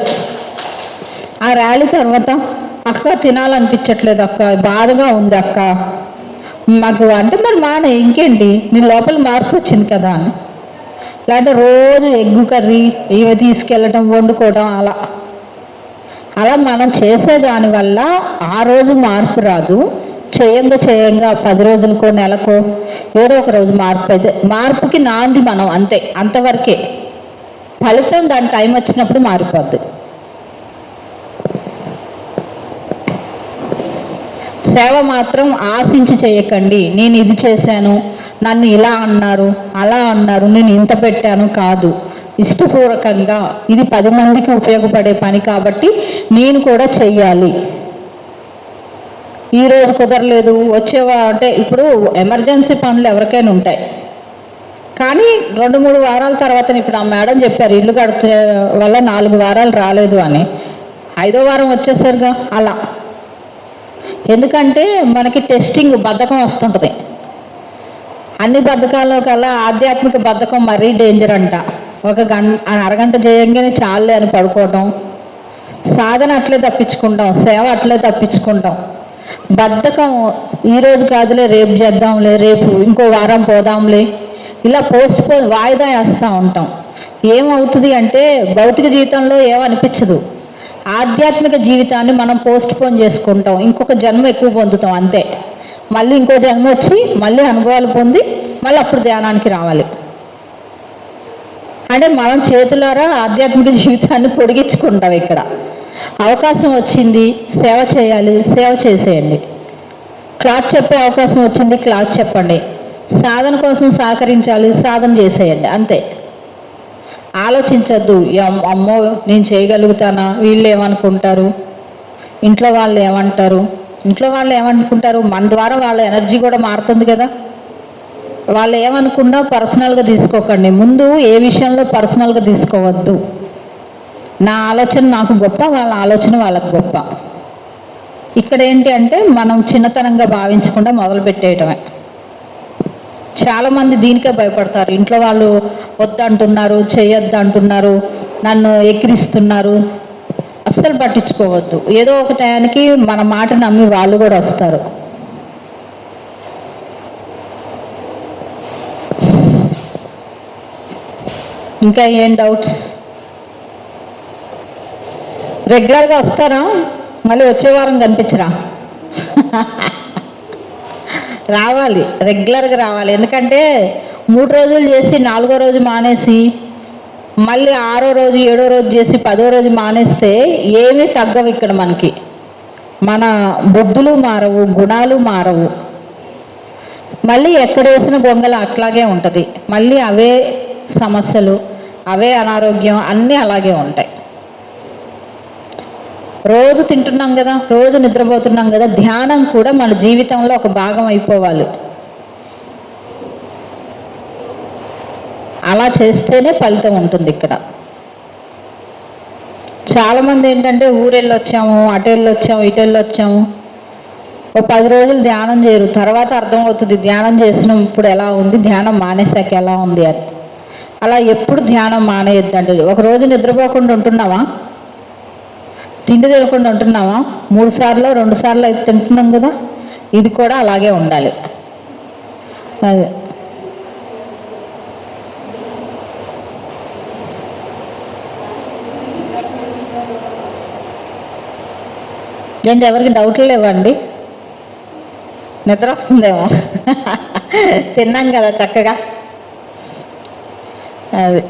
ఆ ర్యాలీ తర్వాత అక్క తినాలనిపించట్లేదు అక్క, బాధగా ఉంది అక్క మాకు అంటే, మరి మానే ఇంకేంటి, నీ లోపల మార్పు వచ్చింది కదా అని. లేదా రోజు ఎగ్గు కర్రీ ఇవి తీసుకెళ్ళటం, వండుకోవడం, అలా మనం చేసేదానివల్ల ఆ రోజు మార్పు రాదు. చేయంగా 10 రోజులకో నెలకో ఏదో ఒక రోజు మార్పు అయితే, మార్పుకి నాంది మనం, అంతే, అంతవరకే. ఫలితం దాని టైం వచ్చినప్పుడు మారిపోద్ది. సేవ మాత్రం ఆశించి చేయకండి. నేను ఇది చేశాను, నన్ను ఇలా అన్నారు, అలా అన్నారు, నేను ఇంత పెట్టాను కాదు. ఇష్టపూర్వకంగా ఇది 10 మందికి ఉపయోగపడే పని కాబట్టి నేను కూడా చెయ్యాలి. ఈరోజు కుదరలేదు అంటే ఇప్పుడు ఎమర్జెన్సీ పనులు ఎవరికైనా ఉంటాయి. కానీ 2-3 వారాల తర్వాత, ఇప్పుడు ఆ మేడం చెప్పారు ఇల్లు కడితే వల్ల 4 వారాలు రాలేదు అని, 5వ వారం వచ్చేసరిగా అలా. ఎందుకంటే మనకి టెస్టింగ్ బద్ధకం వస్తుంటుంది. అన్ని బద్ధకాల్లో కల్లా ఆధ్యాత్మిక బద్ధకం మరీ డేంజర్ అంట. ఒక అరగంట చేయంగానే చాలే అని పడుకోవటం, సాధన అట్లే తప్పించుకుంటాం, సేవ అట్లే తప్పించుకుంటాం. బద్ధకం ఈరోజు కాదులే రేపు చేద్దాంలే, రేపు ఇంకో వారం పోదాంలే, ఇలా వాయిదా వేస్తూ ఉంటాం. ఏమవుతుంది అంటే భౌతిక జీవితంలో ఏమనిపించదు, ఆధ్యాత్మిక జీవితాన్ని మనం పోస్ట్పోన్ చేసుకుంటాం. ఇంకొక జన్మ ఎక్కువ పొందుతాం అంతే. మళ్ళీ ఇంకో జన్మ వచ్చి మళ్ళీ అనుభవాలు పొంది మళ్ళీ అప్పుడు ధ్యానానికి రావాలి. అంటే మనం చేతులారా ఆధ్యాత్మిక జీవితాన్ని పొడిగించుకుంటాం. ఇక్కడ అవకాశం వచ్చింది, సేవ చేయాలి, సేవ చేసేయండి. క్లాస్ చెప్పే అవకాశం వచ్చింది, క్లాస్ చెప్పండి. సాధన కోసం సహకరించాలి, సాధన చేసేయండి, అంతే. ఆలోచించద్దు, అమ్మో నేను చేయగలుగుతానా, వీళ్ళు ఏమనుకుంటారు, ఇంట్లో వాళ్ళు ఏమంటారు. ఇంట్లో వాళ్ళు ఏమనుకుంటారు, మన ద్వారా వాళ్ళ ఎనర్జీ కూడా మారుతుంది కదా. వాళ్ళు ఏమనుకున్నా పర్సనల్గా తీసుకోకండి. ముందు ఏ విషయంలో పర్సనల్గా తీసుకోవద్దు. నా ఆలోచన నాకు గొప్ప, వాళ్ళ ఆలోచన వాళ్ళకు గొప్ప. ఇక్కడ ఏంటి అంటే మనం చిన్నతనంగా భావించకుండా మొదలు పెట్టేయటమే. చాలామంది దీనికే భయపడతారు. ఇంట్లో వాళ్ళు వద్దంటున్నారు, చేయొద్దు అంటున్నారు, నన్ను ఎక్కిరిస్తున్నారు. అస్సలు పట్టించుకోవద్దు. ఏదో ఒక టయానికి మన మాట నమ్మి వాళ్ళు కూడా వస్తారు. ఇంకా ఏం డౌట్స్? రెగ్యులర్గా వస్తారా? మళ్ళీ వచ్చే వారం కనిపించరా? రావాలి, రెగ్యులర్గా రావాలి. ఎందుకంటే 3 రోజులు చేసి 4వ రోజు మానేసి మళ్ళీ 6వ రోజు 7వ రోజు చేసి 10వ రోజు మానేస్తే ఏమీ తగ్గవు. ఇక్కడ మనకి మన బుద్ధులు మారవు, గుణాలు మారవు. మళ్ళీ ఎక్కడ వేసిన గొంగల అట్లాగే ఉంటుంది. మళ్ళీ అవే సమస్యలు, అవే అనారోగ్యం, అన్నీ అలాగే ఉంటాయి. రోజు తింటున్నాం కదా, రోజు నిద్రపోతున్నాం కదా, ధ్యానం కూడా మన జీవితంలో ఒక భాగం అయిపోవాలి. అలా చేస్తేనే ఫలితం ఉంటుంది. ఇక్కడ చాలామంది ఏంటంటే ఊరెళ్ళొచ్చాము, అటెళ్ళొచ్చాము, ఇటెళ్ళొచ్చాము, ఒక 10 రోజులు ధ్యానం చేయరు. తర్వాత అర్థమవుతుంది ధ్యానం చేసినాం ఇప్పుడు ఎలా ఉంది, ధ్యానం మానేశాక ఎలా ఉంది అని. అలా ఎప్పుడు ధ్యానం మానేయద్దండి. ఒకరోజు నిద్రపోకుండా ఉంటున్నావా, తిండి తినకుండా ఉంటున్నావా, 3 సార్లు 2 సార్లు అయితే తింటున్నాం కదా, ఇది కూడా అలాగే ఉండాలి. అదే ఏంటి, ఎవరికి డౌట్లు లేవండి? నిద్ర వస్తుందేమో, తిన్నాం కదా చక్కగా. అది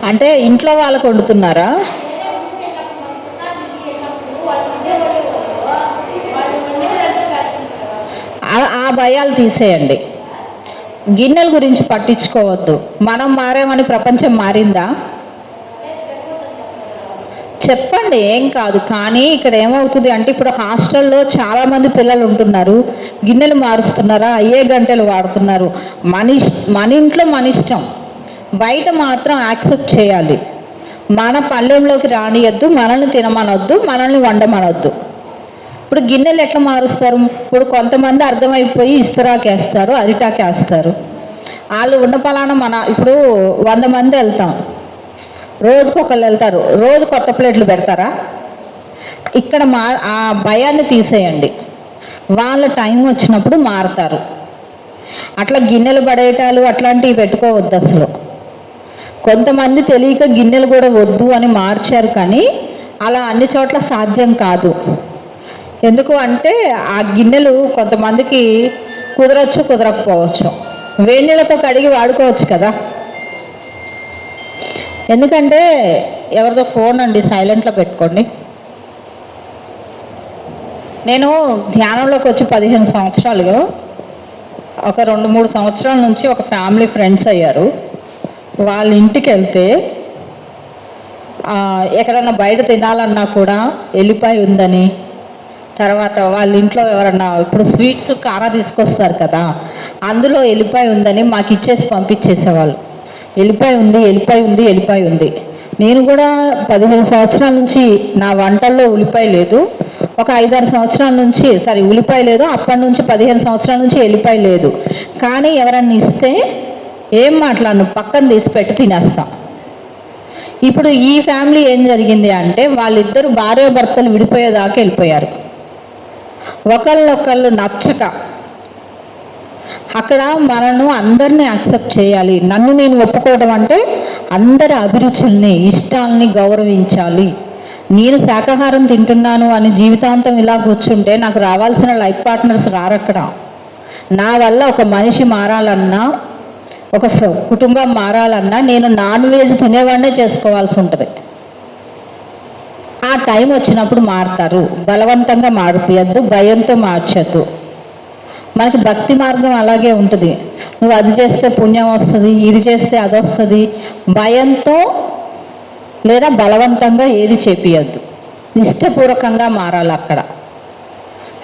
అంటే ఇంట్లో వాళ్ళకు వండుతున్నారా? భయాలు తీసేయండి. గిన్నెల గురించి పట్టించుకోవద్దు. మనం మారామని ప్రపంచం మారిందా? చెప్పండి, ఏం కాదు. కానీ ఇక్కడ ఏమవుతుంది అంటే ఇప్పుడు హాస్టల్లో చాలామంది పిల్లలు ఉంటున్నారు, గిన్నెలు మారుస్తున్నారా, అయ్యే గంటలు వాడుతున్నారు. మన ఇంట్లో మన ఇష్టం, బయట మాత్రం యాక్సెప్ట్ చేయాలి. మన పళ్ళెంలోకి రానియద్దు, మనల్ని తినమనొద్దు, మనల్ని వండమనొద్దు. ఇప్పుడు గిన్నెలు ఎట్లా మారుస్తారు? ఇప్పుడు కొంతమంది అర్థమైపోయి ఇస్తరాకేస్తారు, అరిటాకేస్తారు. వాళ్ళు ఉన్న పలానా ఇప్పుడు 100 మంది వెళ్తాం, రోజుకు ఒకళ్ళు వెళ్తారు, రోజు కొత్త ప్లేట్లు పెడతారా? ఇక్కడ ఆ భయాన్ని తీసేయండి. వాళ్ళ టైం వచ్చినప్పుడు మారుతారు. అట్లా గిన్నెలు పడేయటాలు అట్లాంటివి పెట్టుకోవద్దు అసలు. కొంతమంది తెలియక గిన్నెలు కూడా వద్దు అని మార్చారు, కానీ అలా అన్ని చోట్ల సాధ్యం కాదు. ఎందుకు అంటే ఆ గిన్నెలు కొంతమందికి కుదరచ్చు, కుదరకపోవచ్చు. వేడి నీళ్ళతో కడిగి వాడుకోవచ్చు కదా. ఎందుకంటే ఎవరిదో ఫోన్ అండి, సైలెంట్లో పెట్టుకోండి. నేను ధ్యానంలోకి వచ్చి 15 సంవత్సరాలుగా ఒక 2-3 సంవత్సరాల నుంచి ఒక ఫ్యామిలీ ఫ్రెండ్స్ అయ్యారు. వాళ్ళ ఇంటికి వెళ్తే ఎక్కడన్నా బయట తినాలన్నా కూడా ఎల్లిపాయ ఉందని, తర్వాత వాళ్ళ ఇంట్లో ఎవరన్నా ఇప్పుడు స్వీట్స్ కారా తీసుకొస్తారు కదా, అందులో ఎల్లిపాయ ఉందని మాకు ఇచ్చేసి పంపించేసేవాళ్ళు. ఎల్లిపాయ ఉంది, ఎల్లిపాయ ఉంది, ఎల్లిపాయ ఉంది. నేను కూడా 15 సంవత్సరాల నుంచి నా వంటల్లో ఉల్లిపాయ లేదు. ఒక 5-6 సంవత్సరాల నుంచి ఉల్లిపాయ లేదు. అప్పటి నుంచి 15 సంవత్సరాల నుంచి ఎల్లిపాయ లేదు. కానీ ఎవరన్నా ఇస్తే ఏం మాట్లాడను, పక్కన తీసి పెట్టి తినేస్తాం. ఇప్పుడు ఈ ఫ్యామిలీ ఏం జరిగింది అంటే వాళ్ళిద్దరు భార్యాభర్తలు విడిపోయేదాకా వెళ్ళిపోయారు. ఒకళ్ళొకళ్ళు నచ్చక. అక్కడ మనను అందరినీ యాక్సెప్ట్ చేయాలి. నన్ను నేను ఒప్పుకోవడం అంటే అందరి అభిరుచుల్ని, ఇష్టాలని గౌరవించాలి. నేను శాకాహారం తింటున్నాను అని జీవితాంతం ఇలా కూర్చుంటే నాకు రావాల్సిన లైఫ్ పార్ట్నర్స్ రారక్కడ. నా వల్ల ఒక మనిషి మారాలన్నా, ఒక కుటుంబం మారాలన్నా నేను నాన్ వెజ్ తినేవాడినే చేసుకోవాల్సి ఉంటుంది. ఆ టైం వచ్చినప్పుడు మారుతారు. బలవంతంగా మార్పియద్దు, భయంతో మార్చద్దు. మనకి భక్తి మార్గం అలాగే ఉంటుంది. నువ్వు అది చేస్తే పుణ్యం వస్తుంది, ఇది చేస్తే అది వస్తుంది. భయంతో లేదా బలవంతంగా ఏది చేపియద్దు. ఇష్టపూర్వకంగా మారాలి అక్కడ.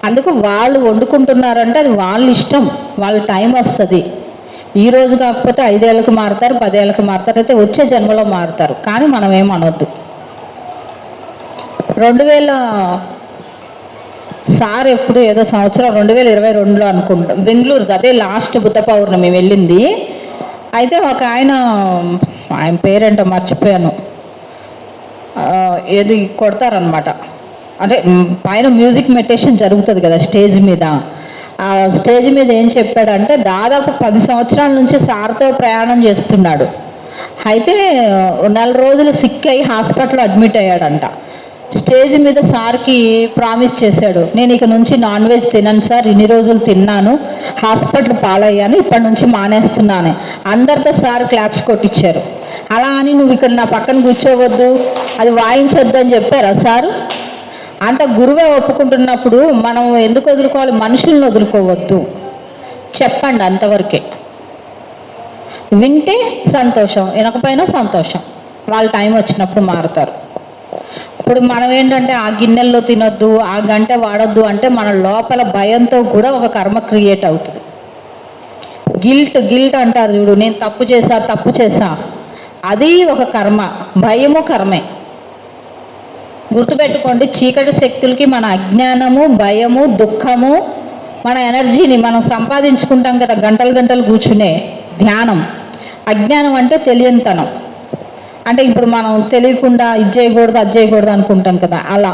అందుకు వాళ్ళు వండుకుంటున్నారంటే అది వాళ్ళ ఇష్టం, వాళ్ళ టైం వస్తుంది. ఈరోజు కాకపోతే 5 ఏళ్ళకి మారుతారు, 10 ఏళ్ళకి మారుతారు, అయితే వచ్చే జన్మలో మారుతారు. కానీ మనం ఏమనొద్దు. 2000 సార్ ఎప్పుడు ఏదో సంవత్సరం 2022లో అనుకుంటా, బెంగళూరు, అదే లాస్ట్ బుద్ధ పౌర్ణమి వెళ్ళింది. అయితే ఒక ఆయన పేరేంటో మర్చిపోయాను, ఏది కొడతారనమాట. అంటే పైన మ్యూజిక్ మెడిటేషన్ జరుగుతుంది కదా స్టేజ్ మీద. ఆ స్టేజ్ మీద ఏం చెప్పాడంటే దాదాపు 10 సంవత్సరాల నుంచి సార్తో ప్రయాణం చేస్తున్నాడు. అయితే 4 రోజులు సిక్ అయ్యి హాస్పిటల్లో అడ్మిట్ అయ్యాడంట. స్టేజ్ మీద సార్కి ప్రామిస్ చేశాడు, నేను ఇక నుంచి నాన్ వెజ్ తినను సార్, ఇన్ని రోజులు తిన్నాను, హాస్పిటల్ పాలయ్యాను, ఇప్పటి నుంచి మానేస్తున్నాను. అందరితో సార్ క్లాప్స్ కొట్టించారు. అలా అని నువ్వు ఇక్కడ నా పక్కన కూర్చోవద్దు, అది వాయించొద్దు అని చెప్పారా సారు? అంత గురువే ఒప్పుకుంటున్నప్పుడు మనం ఎందుకు వదులుకోవాలి? మనుషులను వదులుకోవద్దు. చెప్పండి, అంతవరకే. వింటే సంతోషం, వినకపోయినా సంతోషం. వాళ్ళ టైం వచ్చినప్పుడు మారుతారు. ఇప్పుడు మనం ఏంటంటే ఆ గిన్నెల్లో తినొద్దు, ఆ గంట వాడొద్దు అంటే మన లోపల భయంతో కూడా ఒక కర్మ క్రియేట్ అవుతుంది. గిల్ట్ అంటారు చూడు, నేను తప్పు చేసా, అది ఒక కర్మ. భయము కర్మే. గుర్తుపెట్టుకోండి, చీకటి శక్తులకి మన అజ్ఞానము, భయము, దుఃఖము, మన ఎనర్జీని మనం సంపాదించుకుంటాం కదా గంటలు కూర్చునే ధ్యానం. అజ్ఞానం అంటే తెలియనితనం. అంటే ఇప్పుడు మనం తెలియకుండా ఇది చేయకూడదు, అది చేయకూడదు అనుకుంటాం కదా, అలా.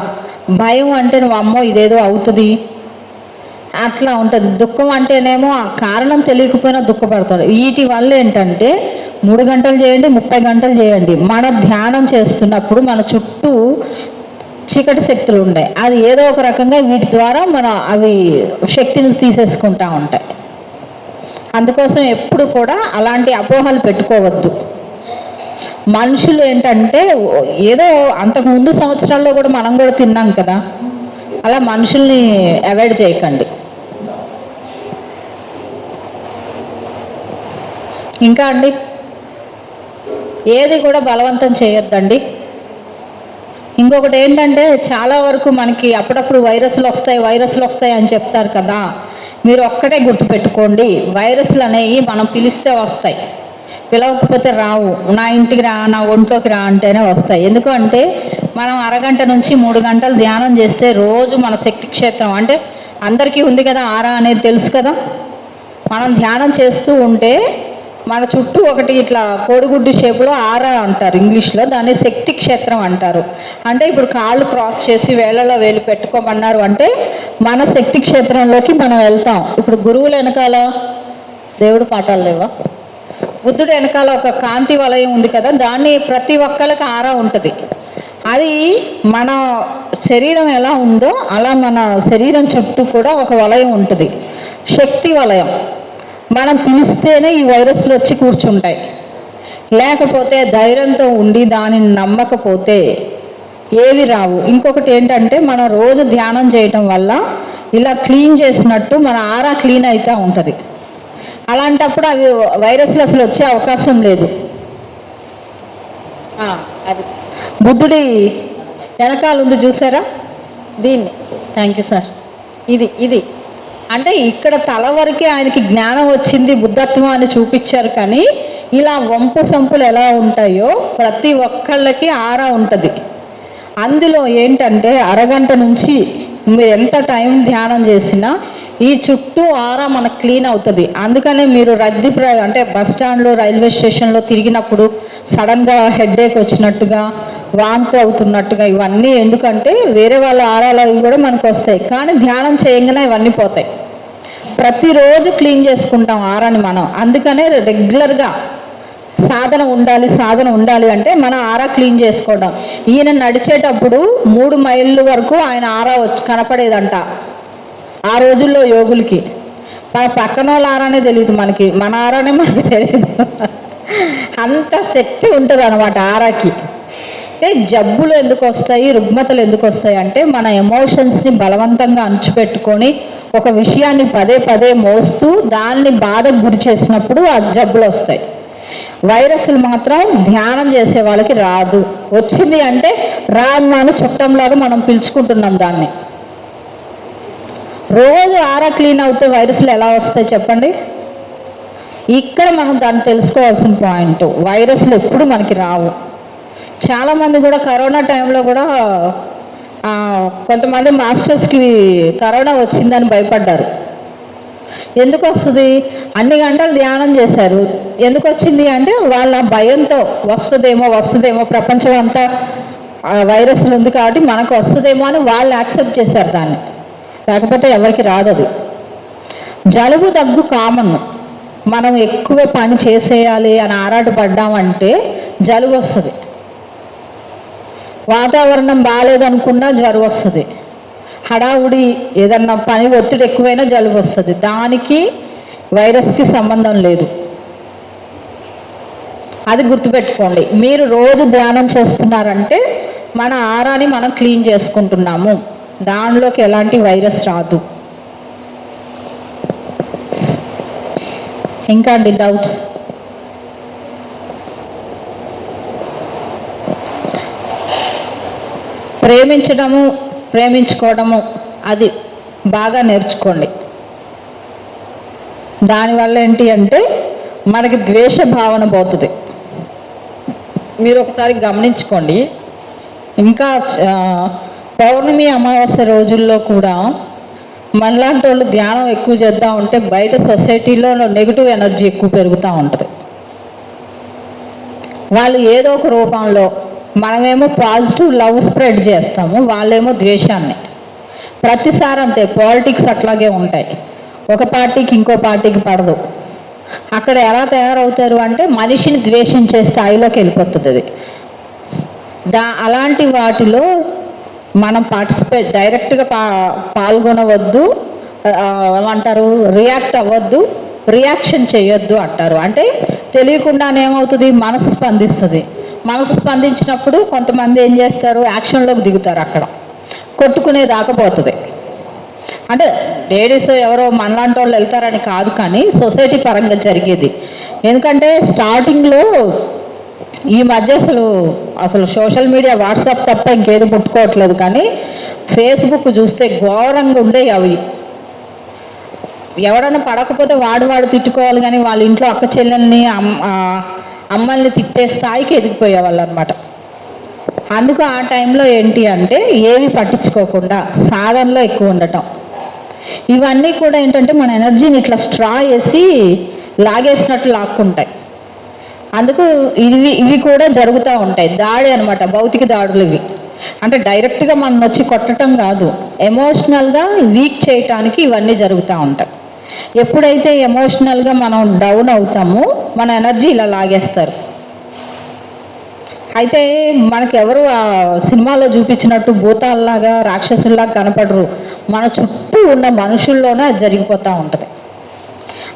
భయం అంటే నువ్వు అమ్మో ఇదేదో అవుతుంది అట్లా ఉంటుంది. దుఃఖం అంటేనేమో ఆ కారణం తెలియకపోయినా దుఃఖపడతాడు. వీటి వల్ల ఏంటంటే 3 గంటలు చేయండి, 30 గంటలు చేయండి, మన ధ్యానం చేస్తున్నప్పుడు మన చుట్టూ చీకటి శక్తులు ఉంటాయి. అది ఏదో ఒక రకంగా వీటి ద్వారా అవి శక్తిని తీసేసుకుంటూ ఉంటాయి. అందుకోసం ఎప్పుడు కూడా అలాంటి అపోహలు పెట్టుకోవద్దు. మనుషులు ఏంటంటే ఏదో అంతకుముందు సంవత్సరాల్లో కూడా మనం కూడా తిన్నాం కదా, అలా మనుషుల్ని అవాయిడ్ చేయకండి. ఇంకా అండి, ఏది కూడా బలవంతం చేయొద్దండి. ఇంకొకటి ఏంటంటే చాలా వరకు మనకి అప్పుడప్పుడు వైరస్లు వస్తాయి అని చెప్తారు కదా. మీరు ఒక్కటే గుర్తుపెట్టుకోండి, వైరస్లు అనేవి మనం పిలిస్తే వస్తాయి, పిలవకపోతే రావు. నా ఇంటికి రా, నా ఒంట్లోకి రా అంటేనే వస్తాయి. ఎందుకంటే మనం అరగంట నుంచి 3 గంటలు ధ్యానం చేస్తే రోజు మన శక్తి క్షేత్రం అంటే అందరికీ ఉంది కదా, ఆరా అనేది తెలుసు కదా. మనం ధ్యానం చేస్తూ ఉంటే మన చుట్టూ ఒకటి ఇట్లా కోడిగుడ్డు షేపులో ఆరా అంటారు ఇంగ్లీష్లో, దాన్ని శక్తి క్షేత్రం అంటారు. అంటే ఇప్పుడు కాళ్ళు క్రాస్ చేసి వేళ్ళలో వేలు పెట్టుకోమన్నారు అంటే మన శక్తి క్షేత్రంలోకి మనం వెళ్తాం. ఇప్పుడు గురువుల వెనకాల దేవుడు పాఠాలు లేవా, బుద్ధుడు వెనకాల ఒక కాంతి వలయం ఉంది కదా, దాన్ని ప్రతి ఒక్కరికి ఆరా ఉంటుంది. అది మన శరీరం ఎలా ఉందో అలా మన శరీరం చుట్టూ కూడా ఒక వలయం ఉంటుంది, శక్తి వలయం. మనం పిలిస్తేనే ఈ వైరస్లు వచ్చి కూర్చుంటాయి. లేకపోతే ధైర్యంతో ఉండి దానిని నమ్మకపోతే ఏవి రావు. ఇంకొకటి ఏంటంటే మనం రోజు ధ్యానం చేయటం వల్ల ఇలా క్లీన్ చేసినట్టు మన ఆరా క్లీన్ అవుతూ ఉంటుంది. అలాంటప్పుడు అవి వైరస్లు అసలు వచ్చే అవకాశం లేదు. అది బుద్ధుడి వెనకాల ఉంది చూసారా, దీన్ని. Thank you sir. ఇది అంటే ఇక్కడ తల వరకే ఆయనకి జ్ఞానం వచ్చింది, బుద్ధత్వం అని చూపించారు. కానీ ఇలా వంపు సంపులు ఎలా ఉంటాయో ప్రతి ఒక్కళ్ళకి ఆరా ఉంటుంది. అందులో ఏంటంటే అరగంట నుంచి మీరు ఎంత టైం ధ్యానం చేసినా ఈ చుట్టూ ఆరా మనకు క్లీన్ అవుతుంది. అందుకనే మీరు రద్దీ అంటే బస్ స్టాండ్లో, రైల్వే స్టేషన్లో తిరిగినప్పుడు సడన్గా హెడేక్ వచ్చినట్టుగా, వాంతి అవుతున్నట్టుగా ఇవన్నీ ఎందుకంటే వేరే వాళ్ళ ఆరాలు అవి కూడా మనకు వస్తాయి. కానీ ధ్యానం చేయగానే ఇవన్నీ పోతాయి. ప్రతిరోజు క్లీన్ చేసుకుంటాం ఆరాని మనం. అందుకనే రెగ్యులర్గా సాధన ఉండాలి అంటే మన ఆరా క్లీన్ చేసుకోవడం. ఈయన నడిచేటప్పుడు 3 మైళ్ళ వరకు ఆయన ఆరా కనపడేదంట ఆ రోజుల్లో యోగులకి. మన పక్కన వాళ్ళ ఆరానే తెలియదు మనకి, మన ఆరానే మనకి తెలియదు. అంత శక్తి ఉంటుంది అన్నమాట ఆరాకి. అంటే జబ్బులు ఎందుకు వస్తాయి, రుగ్మతలు ఎందుకు వస్తాయి అంటే మన ఎమోషన్స్ని బలవంతంగా అణిచిపెట్టుకొని ఒక విషయాన్ని పదే మోస్తూ దాన్ని బాధకు గురి చేసినప్పుడు ఆ జబ్బులు వస్తాయి. వైరస్లు మాత్రం ధ్యానం చేసే వాళ్ళకి రాదు. వచ్చింది అంటే రాను చుట్టంలాగా మనం పిలుచుకుంటున్నాం దాన్ని. రోజు ఆరా క్లీన్ అవుతే వైరస్లు ఎలా వస్తాయి చెప్పండి. ఇక్కడ మనం దాన్ని తెలుసుకోవాల్సిన పాయింట్, వైరస్లు ఎప్పుడు మనకి రావు. చాలామంది కూడా కరోనా టైంలో కూడా కొంతమంది మాస్టర్స్కి కరోనా వచ్చిందని భయపడ్డారు. ఎందుకు వస్తుంది, అన్ని గంటలు ధ్యానం చేశారు, ఎందుకు వచ్చింది అంటే వాళ్ళ భయంతో వస్తుందేమో ప్రపంచం అంతా వైరస్లు ఉంది కాబట్టి మనకు వస్తుందేమో అని వాళ్ళు యాక్సెప్ట్ చేశారు దాన్ని. లేకపోతే ఎవరికి రాదు అది. జలుబు దగ్గు కామన్. మనం ఎక్కువ పని చేసేయాలి అని ఆరాటపడ్డామంటే జలుబు వస్తుంది. వాతావరణం బాగాలేదనుకున్నా జలుబు వస్తుంది. హడావుడి ఏదన్నా పని ఒత్తిడి ఎక్కువైనా జలుబు వస్తుంది. దానికి వైరస్కి సంబంధం లేదు. అది గుర్తుపెట్టుకోండి. మీరు రోజు ధ్యానం చేస్తున్నారంటే మన ఆరాని మనం క్లీన్ చేసుకుంటున్నాము, దానిలోకి ఎలాంటి వైరస్ రాదు. ఇంకా అండి డౌట్స్? ప్రేమించుకోవడము అది బాగా నేర్చుకోండి. దానివల్ల ఏంటి అంటే మనకి ద్వేష భావన పోతుంది. మీరు ఒకసారి గమనించుకోండి. ఇంకా పౌర్ణమి అమావాస్య రోజుల్లో కూడా మనలాంటి వాళ్ళు ధ్యానం ఎక్కువ చేద్దాం ఉంటే బయట సొసైటీలో నెగిటివ్ ఎనర్జీ ఎక్కువ పెరుగుతూ ఉంటుంది. వాళ్ళు ఏదో ఒక రూపంలో, మనమేమో పాజిటివ్ లవ్ స్ప్రెడ్ చేస్తాము, వాళ్ళేమో ద్వేషాన్ని. ప్రతిసారి అంతే. పాలిటిక్స్ అట్లాగే ఉంటాయి. ఒక పార్టీకి ఇంకో పార్టీకి పడదు. అక్కడ ఎలా తయారవుతారు అంటే మనిషిని ద్వేషించే స్థాయిలోకి వెళ్ళిపోతుంది అది. అలాంటి వాటిలో మనం డైరెక్ట్గా పాల్గొనవద్దు, ఏమంటారు, రియాక్ట్ అవ్వద్దు, రియాక్షన్ చేయొద్దు అంటారు. అంటే తెలియకుండానే ఏమవుతుంది, మనసు స్పందిస్తుంది. మనసు స్పందించినప్పుడు కొంతమంది ఏం చేస్తారు, యాక్షన్లోకి దిగుతారు. అక్కడ కొట్టుకునే దాకపోతుంది. అంటే లేడీస్ ఎవరో మనలాంటి వాళ్ళు వెళ్తారని కాదు, కానీ సొసైటీ పరంగా జరిగేది. ఎందుకంటే స్టార్టింగ్లో ఈ మధ్య అసలు సోషల్ మీడియా వాట్సాప్ తప్ప ఇంకేది ముట్టుకోవట్లేదు, కానీ ఫేస్బుక్ చూస్తే ఘోరంగా ఉండేవి అవి. ఎవడన్నా పడకపోతే వాడు తిట్టుకోవాలి, కానీ వాళ్ళ ఇంట్లో అక్క చెల్లెల్ని అమ్మల్ని తిట్టే స్థాయికి ఎదిగిపోయేవాళ్ళు అనమాట. అందుకు ఆ టైంలో ఏంటి అంటే ఏవి పట్టించుకోకుండా సాధనలో ఎక్కువ ఉండటం, ఇవన్నీ కూడా ఏంటంటే మన ఎనర్జీని ఇట్లా స్ట్రా వేసి లాగేసినట్టు లాక్కుంటాయి. అందుకు ఇవి కూడా జరుగుతూ ఉంటాయి. దాడి అనమాట, భౌతిక దాడులు ఇవి. అంటే డైరెక్ట్గా మనం వచ్చి కొట్టడం కాదు, ఎమోషనల్గా వీక్ చేయటానికి ఇవన్నీ జరుగుతూ ఉంటాయి. ఎప్పుడైతే ఎమోషనల్గా మనం డౌన్ అవుతామో మన ఎనర్జీ ఇలా లాగేస్తారు. అయితే మనకెవరు ఆ సినిమాలో చూపించినట్టు భూతాల్లాగా రాక్షసుల్లాగా కనపడరు, మన చుట్టూ ఉన్న మనుషుల్లోనే అది జరిగిపోతూ ఉంటుంది.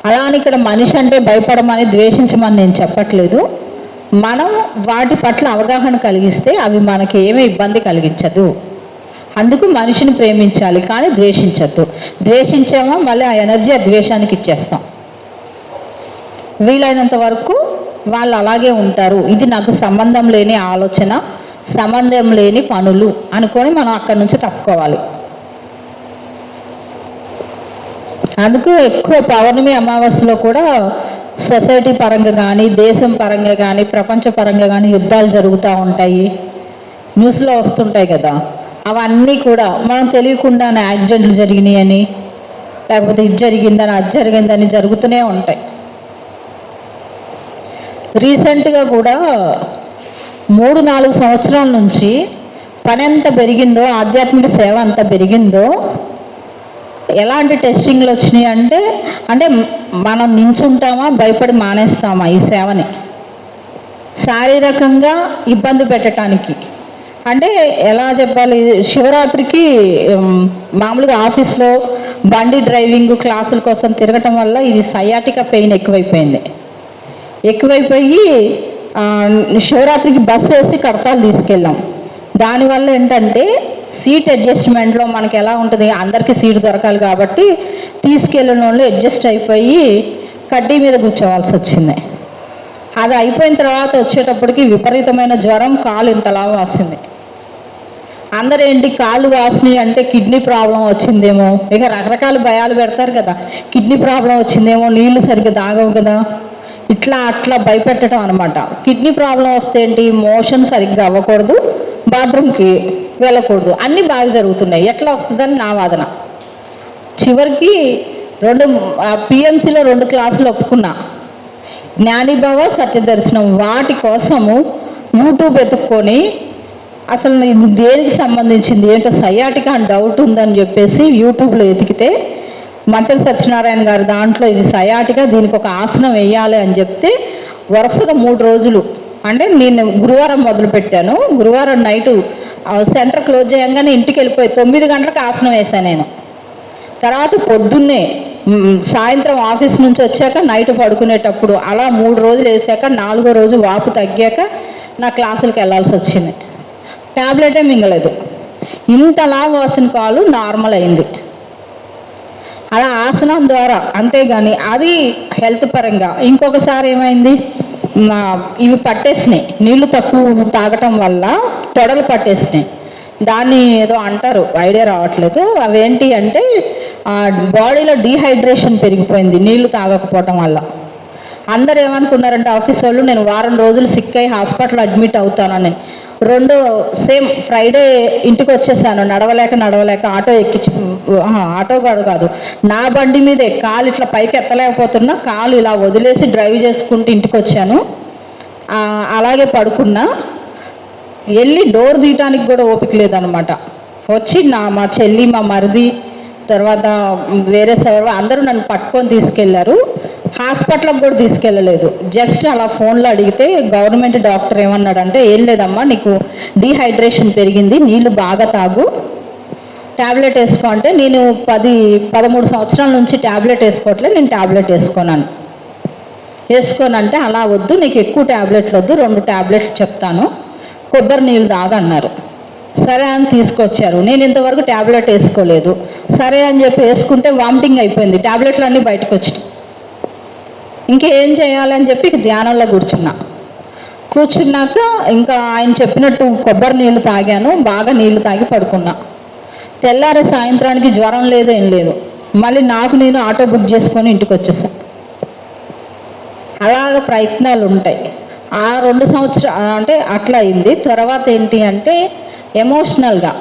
అలా అని ఇక్కడ మనిషి అంటే భయపడమని ద్వేషించమని నేను చెప్పట్లేదు. మనం వాటి పట్ల అవగాహన కలిగిస్తే అవి మనకి ఏమీ ఇబ్బంది కలిగించదు. అందుకు మనిషిని ప్రేమించాలి కానీ ద్వేషించద్దు. ద్వేషించామో మళ్ళీ ఆ ఎనర్జీ ఆ ద్వేషానికి ఇచ్చేస్తాం. వీలైనంత వరకు వాళ్ళు అలాగే ఉంటారు, ఇది నాకు సంబంధం లేని ఆలోచన, సంబంధం లేని పనులు అనుకొని మనం అక్కడి నుంచి తప్పుకోవాలి. అందుకు ఎక్కువ పౌర్ణమి అమావాస్యలో కూడా సొసైటీ పరంగా కానీ దేశం పరంగా కానీ ప్రపంచ పరంగా కానీ యుద్ధాలు జరుగుతూ ఉంటాయి, న్యూస్లో వస్తుంటాయి కదా. అవన్నీ కూడా మనం తెలియకుండానే యాక్సిడెంట్లు జరిగినాయి అని, లేకపోతే ఇది జరిగిందని అది జరిగిందని జరుగుతూనే ఉంటాయి. రీసెంట్గా కూడా 3-4 సంవత్సరాల నుంచి పని ఎంత పెరిగిందో, ఆధ్యాత్మిక సేవ అంత పెరిగిందో, ఎలాంటి టెస్టింగ్లు వచ్చినాయి అంటే మనం నించుంటామా భయపడి మానేస్తామా ఈ సేవని, శారీరకంగా ఇబ్బంది పెట్టడానికి. అంటే ఎలా చెప్పాలి, శివరాత్రికి మామూలుగా ఆఫీస్లో బండి డ్రైవింగ్ క్లాసుల కోసం తిరగటం వల్ల ఇది సయాటికా పెయిన్ ఎక్కువైపోయి శివరాత్రికి బస్సు వేసి కడతాలు తీసుకెళ్ళాం. దానివల్ల ఏంటంటే సీట్ అడ్జస్ట్మెంట్లో మనకి ఎలా ఉంటుంది, అందరికీ సీటు దొరకాలి కాబట్టి తీసుకెళ్ళిన వాళ్ళు అడ్జస్ట్ అయిపోయి కడ్డీ మీద కూర్చోవాల్సి వచ్చింది. అది అయిపోయిన తర్వాత వచ్చేటప్పటికి విపరీతమైన జ్వరం, కాలు ఇంతలా వాసింది. అందరూ ఏంటి కాళ్ళు వాసినాయి అంటే కిడ్నీ ప్రాబ్లం వచ్చిందేమో, ఇక రకరకాల భయాలు పెడతారు కదా, కిడ్నీ ప్రాబ్లం వచ్చిందేమో, నీళ్లు సరిగ్గా తాగవు కదా, అట్లా భయపెట్టడం అనమాట. కిడ్నీ ప్రాబ్లం వస్తే ఏంటి, మోషన్ సరిగ్గా అవ్వకూడదు, బాత్రూమ్కి వెళ్ళకూడదు, అన్నీ బాగా జరుగుతున్నాయి. ఎట్లా వస్తుందని నా వాదన. చివరికి పిఎంసీలో 2 క్లాసులు ఒప్పుకున్నా, జ్ఞానిభవ సత్యదర్శనం, వాటి కోసము యూట్యూబ్ ఎత్తుక్కొని అసలు ఇది దేనికి సంబంధించింది ఏంటో సయాటికా అని డౌట్ ఉందని చెప్పేసి యూట్యూబ్లో ఎతికితే మంత్రి సత్యనారాయణ గారి దాంట్లో ఇది సయాటికా, దీనికి ఒక ఆసనం వేయాలి అని చెప్తే వరుసగా 3 రోజులు, అంటే నేను గురువారం మొదలుపెట్టాను, గురువారం నైటు సెంటర్ క్లోజ్ చేయగానే ఇంటికి వెళ్ళిపోయి 9 గంటలకు ఆసనం వేసాను నేను. తర్వాత పొద్దున్నే సాయంత్రం ఆఫీస్ నుంచి వచ్చాక నైట్ పడుకునేటప్పుడు అలా 3 రోజులు వేసాక 4వ రోజు వాపు తగ్గాక నా క్లాసులకు వెళ్ళాల్సి వచ్చింది. ట్యాబ్లెటే మింగలేదు, ఇంతలా వాసిన కాలు నార్మల్ అయింది అలా ఆసనం ద్వారా. అంతేగాని అది హెల్త్ పరంగా. ఇంకొకసారి ఏమైంది, ఇవి పట్టేసినాయి, నీళ్లు తక్కువ తాగటం వల్ల తొడలు పట్టేసినాయి. దాన్ని ఏదో అంటారు, ఐడియా రావట్లేదు. అవేంటి అంటే బాడీలో డీహైడ్రేషన్ పెరిగిపోయింది నీళ్లు తాగకపోవటం వల్ల. అందరు ఏమనుకున్నారంటే ఆఫీస్ వాళ్ళు, నేను వారం రోజులు సిక్ అయ్యి హాస్పిటల్ అడ్మిట్ అవుతానని. సేమ్ ఫ్రైడే ఇంటికి వచ్చేసాను, నడవలేక ఆటో ఎక్కించి, ఆటో కాదు నా బండి మీదే కాలు ఇట్లా పైకి ఎత్తలేకపోతున్నా, కాలు ఇలా వదిలేసి డ్రైవ్ చేసుకుంటూ ఇంటికి వచ్చాను. అలాగే పడుకున్నా, వెళ్ళి డోర్ తీయటానికి కూడా ఓపిక లేదనమాట. వచ్చి మా చెల్లి, మా మరిది, తర్వాత వేరే సర్వ అందరూ నన్ను పట్టుకొని తీసుకెళ్లారు. హాస్పిటల్కి కూడా తీసుకెళ్ళలేదు, జస్ట్ అలా ఫోన్లో అడిగితే గవర్నమెంట్ డాక్టర్ ఏమన్నాడంటే, ఏం లేదమ్మా నీకు డీహైడ్రేషన్ పెరిగింది, నీళ్ళు బాగా తాగు, ట్యాబ్లెట్ వేసుకో అంటే, నేను 10-13 సంవత్సరాల నుంచి ట్యాబ్లెట్ వేసుకోవట్లేదు, నేను ట్యాబ్లెట్ వేసుకోనంటే అలా వద్దు, నీకు ఎక్కువ ట్యాబ్లెట్లు వద్దు, 2 ట్యాబ్లెట్లు చెప్తాను, కొబ్బరి నీళ్ళు తాగన్నారు. సరే అని తీసుకొచ్చారు. నేను ఇంతవరకు ట్యాబ్లెట్ వేసుకోలేదు. సరే అని చెప్పి వేసుకుంటే వామిటింగ్ అయిపోయింది, ట్యాబ్లెట్లు అన్నీ బయటకు వచ్చినాయి. ఇంకేం చేయాలని చెప్పి ధ్యానంలో కూర్చున్నాక ఇంకా ఆయన చెప్పినట్టు కొబ్బరి నీళ్ళు తాగాను, బాగా నీళ్లు తాగి పడుకున్నా. తెల్లారే సాయంత్రానికి జ్వరం లేదు, ఏం లేదు. మళ్ళీ నేను ఆటో బుక్ చేసుకొని ఇంటికి వచ్చేసాను. అలాగ ప్రయత్నాలు ఉంటాయి. ఆ 2 సంవత్సరాలు అంటే అట్లా అయింది. తర్వాత ఏంటి అంటే ఎమోషనల్గా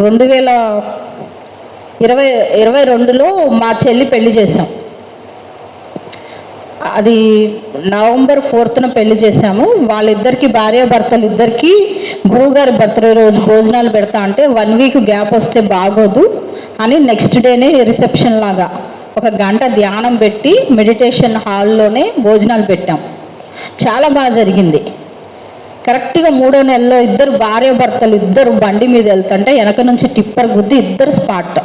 2022లో మా చెల్లి పెళ్లి చేసాం. అది నవంబర్ 4న పెళ్లి చేశాము. వాళ్ళిద్దరికి భార్యాభర్తలు ఇద్దరికి గురువుగారి బర్త్డే రోజు భోజనాలు పెడతా అంటే 1 వీక్ గ్యాప్ వస్తే బాగోదు అని నెక్స్ట్ డేనే రిసెప్షన్ లాగా 1 గంట ధ్యానం పెట్టి మెడిటేషన్ హాల్లోనే భోజనాలు పెట్టాం. చాలా బాగా జరిగింది. కరెక్ట్గా 3వ నెలలో ఇద్దరు భార్యాభర్తలు ఇద్దరు బండి మీద వెళ్తుంటే వెనక నుంచి టిప్పర్ గుద్ది ఇద్దరు స్పాట్.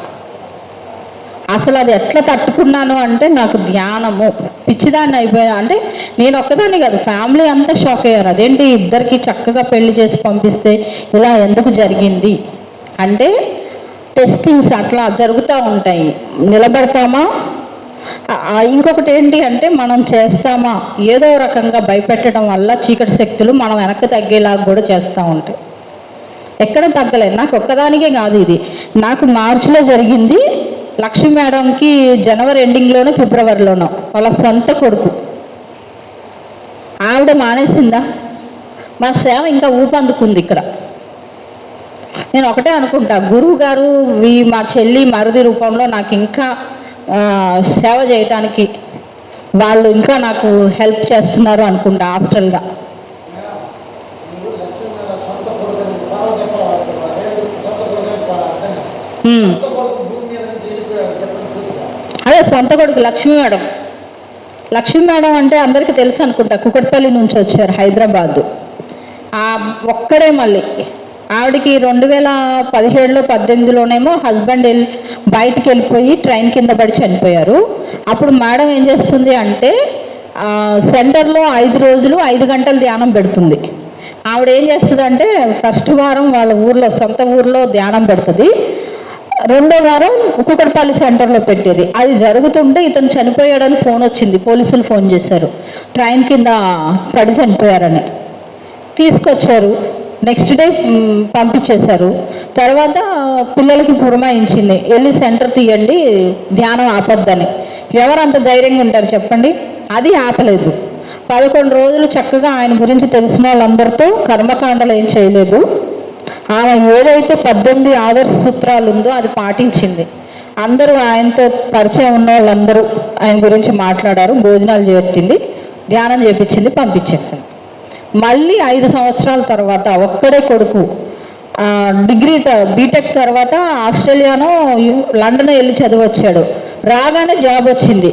అసలు అది ఎట్లా తట్టుకున్నాను అంటే నాకు ధ్యానము పిచ్చిదాన్ని అయిపోయా. అంటే నేను ఒక్కదాన్ని కాదు, ఫ్యామిలీ అంతా షాక్ అయ్యారు. అదేంటి ఇద్దరికి చక్కగా పెళ్లి చేసి పంపిస్తే ఇలా ఎందుకు జరిగింది అంటే టెస్టింగ్స్ అట్లా జరుగుతూ ఉంటాయి. నిలబెడతామా, ఇంకొకటి ఏంటి అంటే మనం చేస్తామా, ఏదో రకంగా భయపెట్టడం వల్ల చీకటి శక్తులు మనం వెనక్కి తగ్గేలాగా కూడా చేస్తూ ఉంటాయి. ఎక్కడ తగ్గలేదు, నాకు ఒక్కదానికే కాదు. ఇది నాకు మార్చిలో జరిగింది. లక్ష్మీ మేడంకి జనవరి ఎండింగ్లోనూ ఫిబ్రవరిలోనూ వాళ్ళ సొంత కొడుకు. ఆవిడ మానేసిందా, మా సేవ ఇంకా ఊపందుకుంది ఇక్కడ. నేను ఒకటే అనుకుంటా, గురువు గారు మా చెల్లి మరిది రూపంలో నాకు ఇంకా సేవ చేయటానికి వాళ్ళు ఇంకా నాకు హెల్ప్ చేస్తున్నారు అనుకుంటా హాస్టల్గా. అదే సొంత కొడుకు లక్ష్మీ మేడం. లక్ష్మీ మేడం అంటే అందరికీ తెలుసు అనుకుంటా, కుకట్పల్లి నుంచి వచ్చారు హైదరాబాద్. ఒక్కడే మళ్ళీ ఆవిడకి 2017లో 18లోనేమో హస్బెండ్ బయటికి వెళ్ళిపోయి ట్రైన్ కింద పడి చనిపోయారు. అప్పుడు మేడం ఏం చేస్తుంది అంటే సెంటర్లో 5 రోజులు 5 గంటలు ధ్యానం పెడుతుంది. ఆవిడ ఏం చేస్తుంది అంటే ఫస్ట్ వారం వాళ్ళ ఊర్లో సొంత ఊర్లో ధ్యానం పెడుతుంది, 2వ వారం కుకట్పల్లి సెంటర్లో పెట్టేది. అది జరుగుతుంటే ఇతను చనిపోయాడని ఫోన్ వచ్చింది, పోలీసులు ఫోన్ చేశారు, ట్రైన్ కింద పడి చనిపోయారని. తీసుకొచ్చారు, నెక్స్ట్ డే పంపించేశారు. తర్వాత పిల్లలకి పురమాయించింది, వెళ్ళి సెంటర్ తీయండి ధ్యానం ఆపొద్దని. ఎవరంత ధైర్యంగా ఉంటారు చెప్పండి? అది ఆపలేదు. 11 రోజులు చక్కగా ఆయన గురించి తెలిసిన వాళ్ళందరితో కర్మకాండలు ఏం చేయలేదు. ఆమె ఏదైతే 18 ఆదర్శ సూత్రాలు ఉందో అది పాటించింది. అందరూ ఆయనతో పరిచయం ఉన్న వాళ్ళందరూ ఆయన గురించి మాట్లాడారు, భోజనాలు చేపించింది, ధ్యానం చేపించింది, పంపించేసింది. మళ్ళీ 5 సంవత్సరాల తర్వాత ఒక్కడే కొడుకు డిగ్రీ బీటెక్ తర్వాత ఆస్ట్రేలియానో లండన్ వెళ్ళి చదివొచ్చాడు. రాగానే జాబ్ వచ్చింది.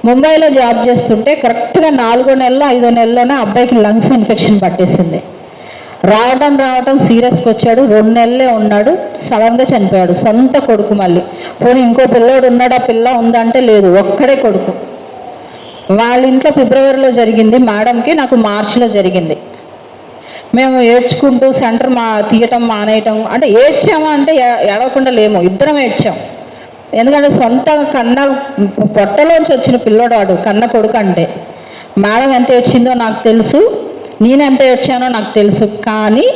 ముంబైలో జాబ్ చేస్తుంటే కరెక్ట్గా 4వ నెలలో 5వ నెలలోనే అబ్బాయికి లంగ్స్ ఇన్ఫెక్షన్ పట్టేసింది. రావటం సీరియస్కి వచ్చాడు. 2 నెలలే ఉన్నాడు, సడన్గా చనిపోయాడు. సొంత కొడుకు. మళ్ళీ పోనీ ఇంకో పిల్లోడు ఉన్నాడా, పిల్ల ఉందంటే లేదు, ఒక్కడే కొడుకు. వాళ్ళ ఇంట్లో ఫిబ్రవరిలో జరిగింది మేడంకి, నాకు మార్చిలో జరిగింది. మేము ఏడ్చుకుంటూ సెంటర్ తీయటం మానేయటం, అంటే ఏడ్చామా అంటే ఏడవకుండా లేము, ఇద్దరం ఏడ్చాం. ఎందుకంటే సొంత కన్న పొట్టలోంచి వచ్చిన పిల్లోడాడు, కన్న కొడుకు అంటే. మేడం ఎంత ఏడ్చిందో నాకు తెలుసు, నేను ఎంత ఏడ్చానో నాకు తెలుసు. కానీ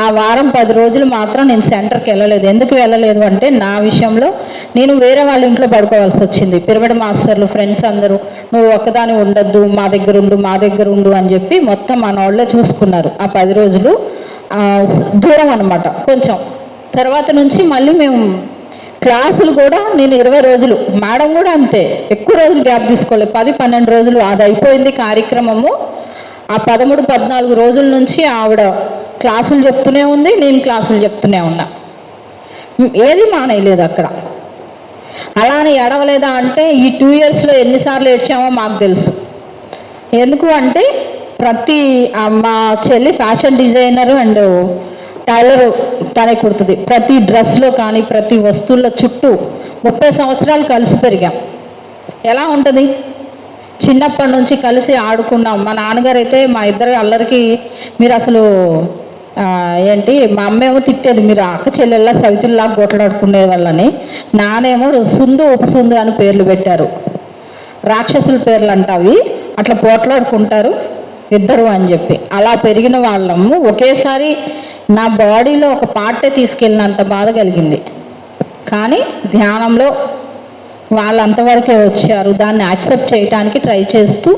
ఆ వారం 10 రోజులు మాత్రం నేను సెంటర్కి వెళ్ళలేదు. ఎందుకు వెళ్ళలేదు అంటే నా విషయంలో నేను వేరే వాళ్ళ ఇంట్లో పడుకోవాల్సి వచ్చింది. పిరమిడ్ మాస్టర్లు ఫ్రెండ్స్ అందరూ నువ్వు ఒక్కదాని ఉండొద్దు, మా దగ్గర ఉండు అని చెప్పి మొత్తం మన వాళ్ళే చూసుకున్నారు. ఆ 10 రోజులు దూరం అన్నమాట కొంచెం. తర్వాత నుంచి మళ్ళీ మేము క్లాసులు కూడా నేను 20 రోజులు, మేడం కూడా అంతే, ఎక్కువ రోజులు గ్యాప్ తీసుకోలేదు, 10-12 రోజులు అది అయిపోయింది కార్యక్రమము. ఆ 13-14 రోజుల నుంచి ఆవిడ క్లాసులు చెప్తూనే ఉంది, నేను క్లాసులు చెప్తూనే ఉన్నా, ఏది మానేయలేదు అక్కడ. అలానే ఏడవలేదా అంటే ఈ 2 ఇయర్స్లో ఎన్నిసార్లు ఏడ్చామో మాకు తెలుసు. ఎందుకు అంటే మా చెల్లి ఫ్యాషన్ డిజైనరు అండ్ టైలర్ తనే కుడుతుంది. ప్రతి డ్రెస్లో కానీ ప్రతి వస్తువుల చుట్టూ 30 సంవత్సరాలు కలిసి పెరిగాం. ఎలా ఉంటుంది? చిన్నప్పటి నుంచి కలిసి ఆడుకున్నాం. మా నాన్నగారు అయితే మా ఇద్దరు అల్లరికి మీరు అసలు ఏంటి, మా అమ్మేమో తిట్టేది, మీరు అక్క చెల్లెల్లా సవితుల్లా గోట్లాడుకునే వాళ్ళని. నానేమో సుందు ఉపసుందు అని పేర్లు పెట్టారు, రాక్షసుల పేర్లు అంటావి, అట్లా పోట్లాడుకుంటారు ఇద్దరు అని చెప్పి. అలా పెరిగిన వాళ్ళము. ఒకేసారి నా బాడీలో ఒక పార్టే తీసుకెళ్ళినంత బాధ కలిగింది. కానీ ధ్యానంలో వాళ్ళు అంతవరకే వచ్చారు. దాన్ని యాక్సెప్ట్ చేయడానికి ట్రై చేస్తూ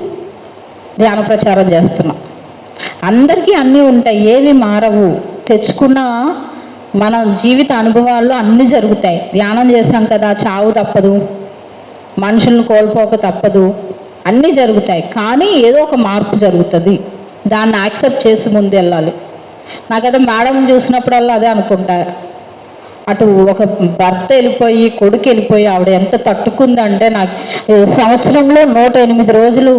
ధ్యాన ప్రచారం చేస్తున్నాం. అందరికీ అన్నీ ఉంటాయి, ఏవి మారవు. తెచ్చుకున్న మన జీవిత అనుభవాల్లో అన్నీ జరుగుతాయి. ధ్యానం చేశాం కదా, చావు తప్పదు, మనుషులను కోల్పోక తప్పదు, అన్నీ జరుగుతాయి. కానీ ఏదో ఒక మార్పు జరుగుతుంది, దాన్ని యాక్సెప్ట్ చేసి ముందు వెళ్ళాలి. నాకైతే మేడం చూసినప్పుడల్లా అదే అనుకుంటా. అటు ఒక భర్త వెళ్ళిపోయి, కొడుకు వెళ్ళిపోయి, ఆవిడ ఎంత తట్టుకుందంటే, నాకు సంవత్సరంలో 108 రోజులు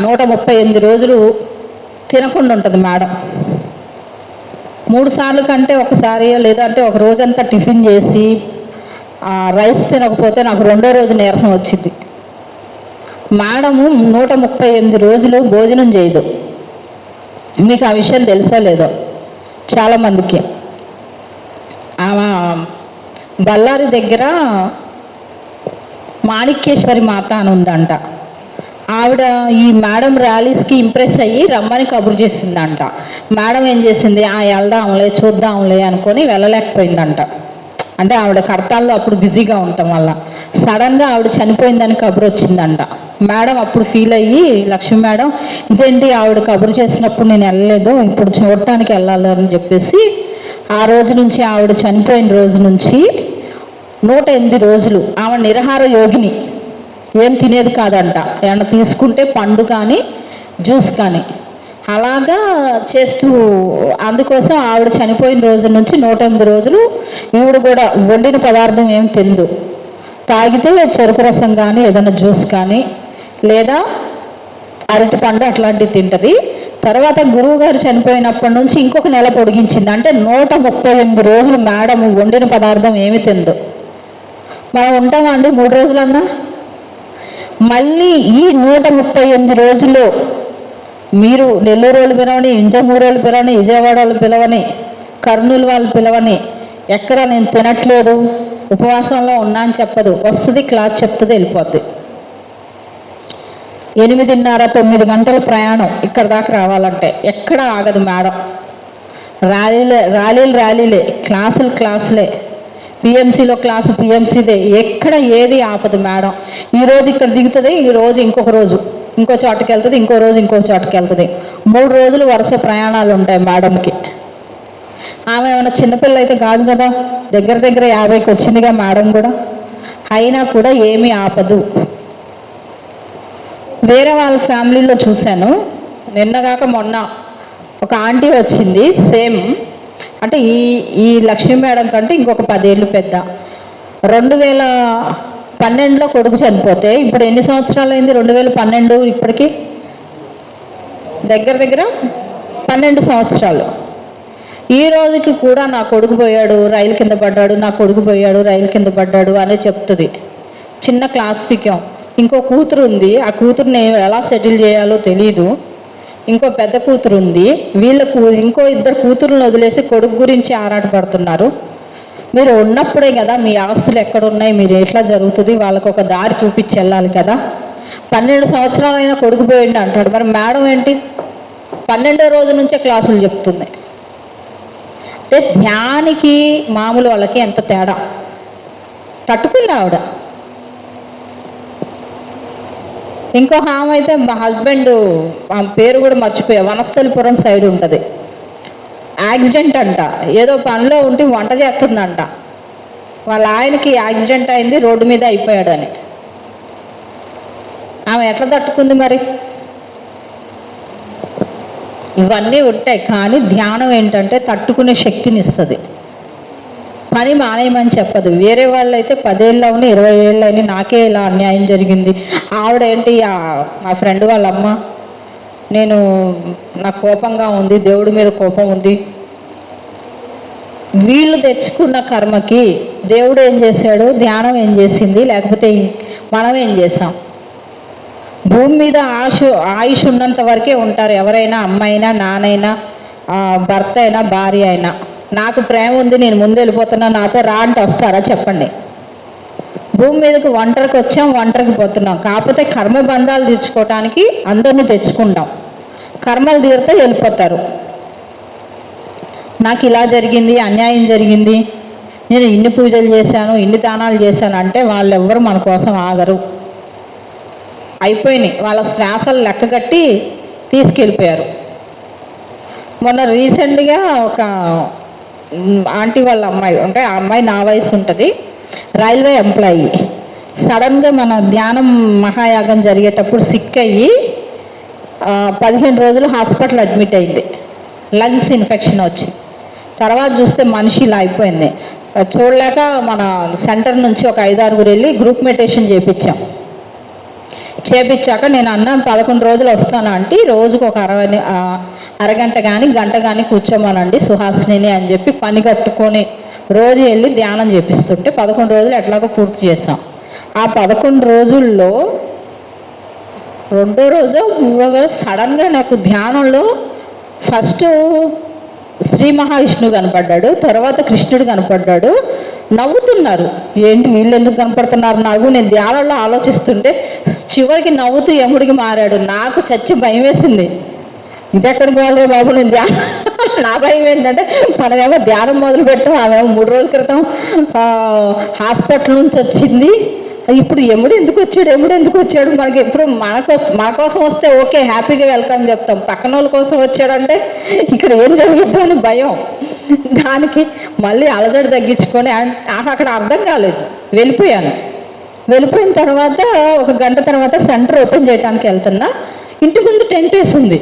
138 రోజులు తినకుండా ఉంటుంది మేడం. 3 సార్లు కంటే ఒకసారి, లేదంటే ఒక రోజంతా టిఫిన్ చేసి రైస్ తినకపోతే నాకు 2వ రోజు నీరసం వచ్చింది. మేడము 138 రోజులు భోజనం చేయదు. మీకు ఆ విషయం తెలుసో లేదో చాలామందికి. ఆమె బళ్ళారి దగ్గర మాణిక్యేశ్వరి మాత అని ఉందంట. ఆవిడ ఈ మేడం ర్యాలీస్కి ఇంప్రెస్ అయ్యి రమ్మని కబురు చేసిందంట. మేడం ఏం చేసింది, వెళ్దాంలే చూద్దాంలే అనుకొని వెళ్ళలేకపోయిందంట. అంటే ఆవిడ కర్తాల్లో అప్పుడు బిజీగా ఉండటం వల్ల సడన్గా ఆవిడ చనిపోయిందని కబురు వచ్చిందంట. మేడం అప్పుడు ఫీల్ అయ్యి, లక్ష్మీ మేడం ఇదేంటి ఆవిడ కబురు చేసినప్పుడు నేను వెళ్ళలేదు, ఇప్పుడు చూడటానికి వెళ్ళాలి అని చెప్పేసి ఆ రోజు నుంచి, ఆవిడ చనిపోయిన రోజు నుంచి 108 రోజులు ఆమె నిరాహార యోగిని, ఏం తినేది కాదంట. ఏమన్నా తీసుకుంటే పండు కానీ జ్యూస్ కానీ అలాగా చేస్తూ, అందుకోసం ఆవిడ చనిపోయిన రోజు నుంచి 108 రోజులు ఈవిడ కూడా వండిన పదార్థం ఏం తిందు. తాగితే చెరుకు రసం కానీ ఏదైనా జ్యూస్ కానీ లేదా అరటి పండు అట్లాంటివి తింటుంది. తర్వాత గురువు గారు చనిపోయినప్పటి నుంచి ఇంకొక నెల పొడిగించింది. అంటే 138 రోజులు మేడం వండిన పదార్థం ఏమి తిందు. మనం ఉంటామా అండి 3 రోజులన్నా? మళ్ళీ ఈ 138 రోజుల్లో మీరు నెల్లూరు వాళ్ళు పిలవని, ఇంజమూరు వాళ్ళు పిలవని, విజయవాడ వాళ్ళు పిలవని, కర్నూలు వాళ్ళు పిలవని, ఎక్కడ నేను తినట్లేదు ఉపవాసంలో ఉన్నా అని చెప్పదు. వస్తుంది, క్లాస్ చెప్తుంది, వెళ్ళిపోద్ది. 8:30-9 గంటల ప్రయాణం ఇక్కడ దాకా రావాలంటే. ఎక్కడ ఆగదు మేడం. ర్యాలీలే, క్లాసులే, పిఎంసీలో క్లాసు పిఎంసీదే, ఎక్కడ ఏది ఆపదు మేడం. ఈరోజు ఇక్కడ దిగుతుంది, ఈరోజు ఇంకొక రోజు ఇంకో చోటుకి వెళ్తుంది, ఇంకో రోజు ఇంకో చోటుకి వెళ్తుంది. 3 రోజులు వరుస ప్రయాణాలు ఉంటాయి మేడంకి. ఆమె ఏమైనా చిన్నపిల్ల అయితే కాదు కదా, దగ్గర 50కి వచ్చిందిగా మేడం కూడా. అయినా కూడా ఏమీ ఆపదు. వేరే వాళ్ళ ఫ్యామిలీలో చూశాను, నిన్నగాక మొన్న ఒక ఆంటీ వచ్చింది, సేమ్ అంటే ఈ లక్ష్మీ మేడం కంటే ఇంకొక 10 ఏళ్ళు పెద్ద. 2012లో కొడుకు చనిపోతే ఇప్పుడు ఎన్ని సంవత్సరాలు అయింది? 2012 ఇప్పటికి దగ్గర 12 సంవత్సరాలు. ఈ రోజుకి కూడా నా కొడుకు పోయాడు, రైలు కింద పడ్డాడు, నా కొడుకు పోయాడు, రైలు కింద పడ్డాడు అని చెప్తుంది. చిన్న క్లాస్ పికాం. ఇంకో కూతురు ఉంది, ఆ కూతురుని ఎలా సెటిల్ చేయాలో తెలీదు. ఇంకో పెద్ద కూతురు ఉంది, వీళ్ళకు ఇంకో 2 కూతురులను వదిలేసి కొడుకు గురించి ఆరాటపడుతున్నారు. మీరు ఉన్నప్పుడే కదా మీ ఆస్తులు ఎక్కడున్నాయి, మీరు ఎట్లా జరుగుతుంది, వాళ్ళకు ఒక దారి చూపించి వెళ్ళాలి కదా. 12 సంవత్సరాలైనా కొడుకు పోయింది అంటాడు. మరి మేడం ఏంటి 12వ రోజు నుంచే క్లాసులు చెప్తుంది. అంటే ధ్యానికి మామూలు వాళ్ళకి ఎంత తేడా. తట్టుకుంది ఆవిడ. ఇంకొక ఆమె అయితే మా హస్బెండ్, ఆమె పేరు కూడా మర్చిపోయా, వనస్థలిపురం సైడ్ ఉంటుంది. యాక్సిడెంట్ అంట, ఏదో పనిలో ఉండి వంట చేస్తుందంట. వాళ్ళ ఆయనకి యాక్సిడెంట్ అయింది, రోడ్డు మీద అయిపోయాడని. ఆమె ఎట్లా తట్టుకుంది మరి? ఇవన్నీ ఉంటాయి, కానీ ధ్యానం ఏంటంటే తట్టుకునే శక్తిని ఇస్తుంది. పని మానేయమని చెప్పదు. వేరే వాళ్ళు అయితే 10 ఏళ్ళని 20 ఏళ్ళని నాకే ఇలా అన్యాయం జరిగింది. ఆవిడ ఏంటి, మా ఫ్రెండ్ వాళ్ళ అమ్మ, నాకు కోపంగా ఉంది, దేవుడి మీద కోపం ఉంది. వీళ్ళు తెచ్చుకున్న కర్మకి దేవుడు ఏం చేశాడు, ధ్యానం ఏం చేసింది, లేకపోతే మనం ఏం చేసాం? భూమి మీద ఆయుష్ ఉన్నంత వరకే ఉంటారు ఎవరైనా, అమ్మైనా, నానైనా, భర్త అయినా, భార్య అయినా. నాకు ప్రేమ ఉంది, నేను ముందు వెళ్ళిపోతున్నా, నాతో రా అంటే వస్తారా చెప్పండి? భూమి మీదకి ఒంటరికి వచ్చాం, ఒంటరికి పోతున్నాం. కాకపోతే కర్మబంధాలు తీర్చుకోవటానికి అందరినీ తెచ్చుకుంటాం. కర్మలు తీరితే వెళ్ళిపోతారు. నాకు ఇలా జరిగింది, అన్యాయం జరిగింది, నేను ఇన్ని పూజలు చేశాను, ఇన్ని దానాలు చేశాను అంటే వాళ్ళెవ్వరు మన కోసం ఆగరు. అయిపోయినాయి, వాళ్ళ శ్వాసలు లెక్కగట్టి తీసుకెళ్ళిపోయారు. మొన్న రీసెంట్గా ఒక ఆంటీ వాళ్ళ అమ్మాయి, అంటే ఆ అమ్మాయి నా వయసు ఉంటుంది, రైల్వే ఎంప్లాయీ, సడన్గా మన ధ్యానం మహాయాగం జరిగేటప్పుడు సిక్ అయ్యి 15 రోజులు హాస్పిటల్ అడ్మిట్ అయింది. లంగ్స్ ఇన్ఫెక్షన్ వచ్చి. తర్వాత చూస్తే మనిషి ఇలా అయిపోయింది. చూడలేక మన సెంటర్ నుంచి ఒక 5-6 వెళ్ళి గ్రూప్ మెడిటేషన్ చేపించాక నేను అన్నా 11 రోజులు వస్తాను అంటే రోజుకు ఒక అరగంట కానీ గంట కానీ కూర్చోమనండి సుహాసిని అని చెప్పి పని కట్టుకొని రోజు వెళ్ళి ధ్యానం చేపిస్తుంటే 11 రోజులు ఎట్లాగో పూర్తి చేసాం. ఆ 11 రోజుల్లో 2వ రోజు 3వ రోజు సడన్గా నాకు ధ్యానంలో ఫస్ట్ శ్రీ మహావిష్ణువు కనపడ్డాడు, తర్వాత కృష్ణుడు కనపడ్డాడు. నవ్వుతున్నారు. ఏంటి వీళ్ళు ఎందుకు కనపడుతున్నారు నాకు? నేను ధ్యానంలో ఆలోచిస్తుంటే చివరికి నవ్వుతూ యముడికి మారాడు. నాకు చచ్చి భయం వేసింది. ఇది ఎక్కడికి వాళ్ళే బాబు, నేను ధ్యానం నా భయం ఏంటంటే మనమేమో ధ్యానం మొదలుపెట్టాం, ఆమెమో 3 రోజుల క్రితం హాస్పిటల్ నుంచి వచ్చింది. ఇప్పుడు యముడు ఎందుకు వచ్చాడు మనకి? ఎప్పుడు మన కోసం వస్తే ఓకే, హ్యాపీగా వెల్కమ్ చెప్తాం. పక్కన వాళ్ళ కోసం వచ్చాడంటే ఇక్కడ ఏం జరుగుతుందో అని భయం. దానికి మళ్ళీ అలజడి తగ్గించుకొని అక్కడ అర్థం కాలేదు, వెళ్ళిపోయిన తర్వాత ఒక గంట తర్వాత సెంటర్ ఓపెన్ చేయడానికి వెళ్తున్నా, ఇంటి ముందు టెంట్ వేసింది.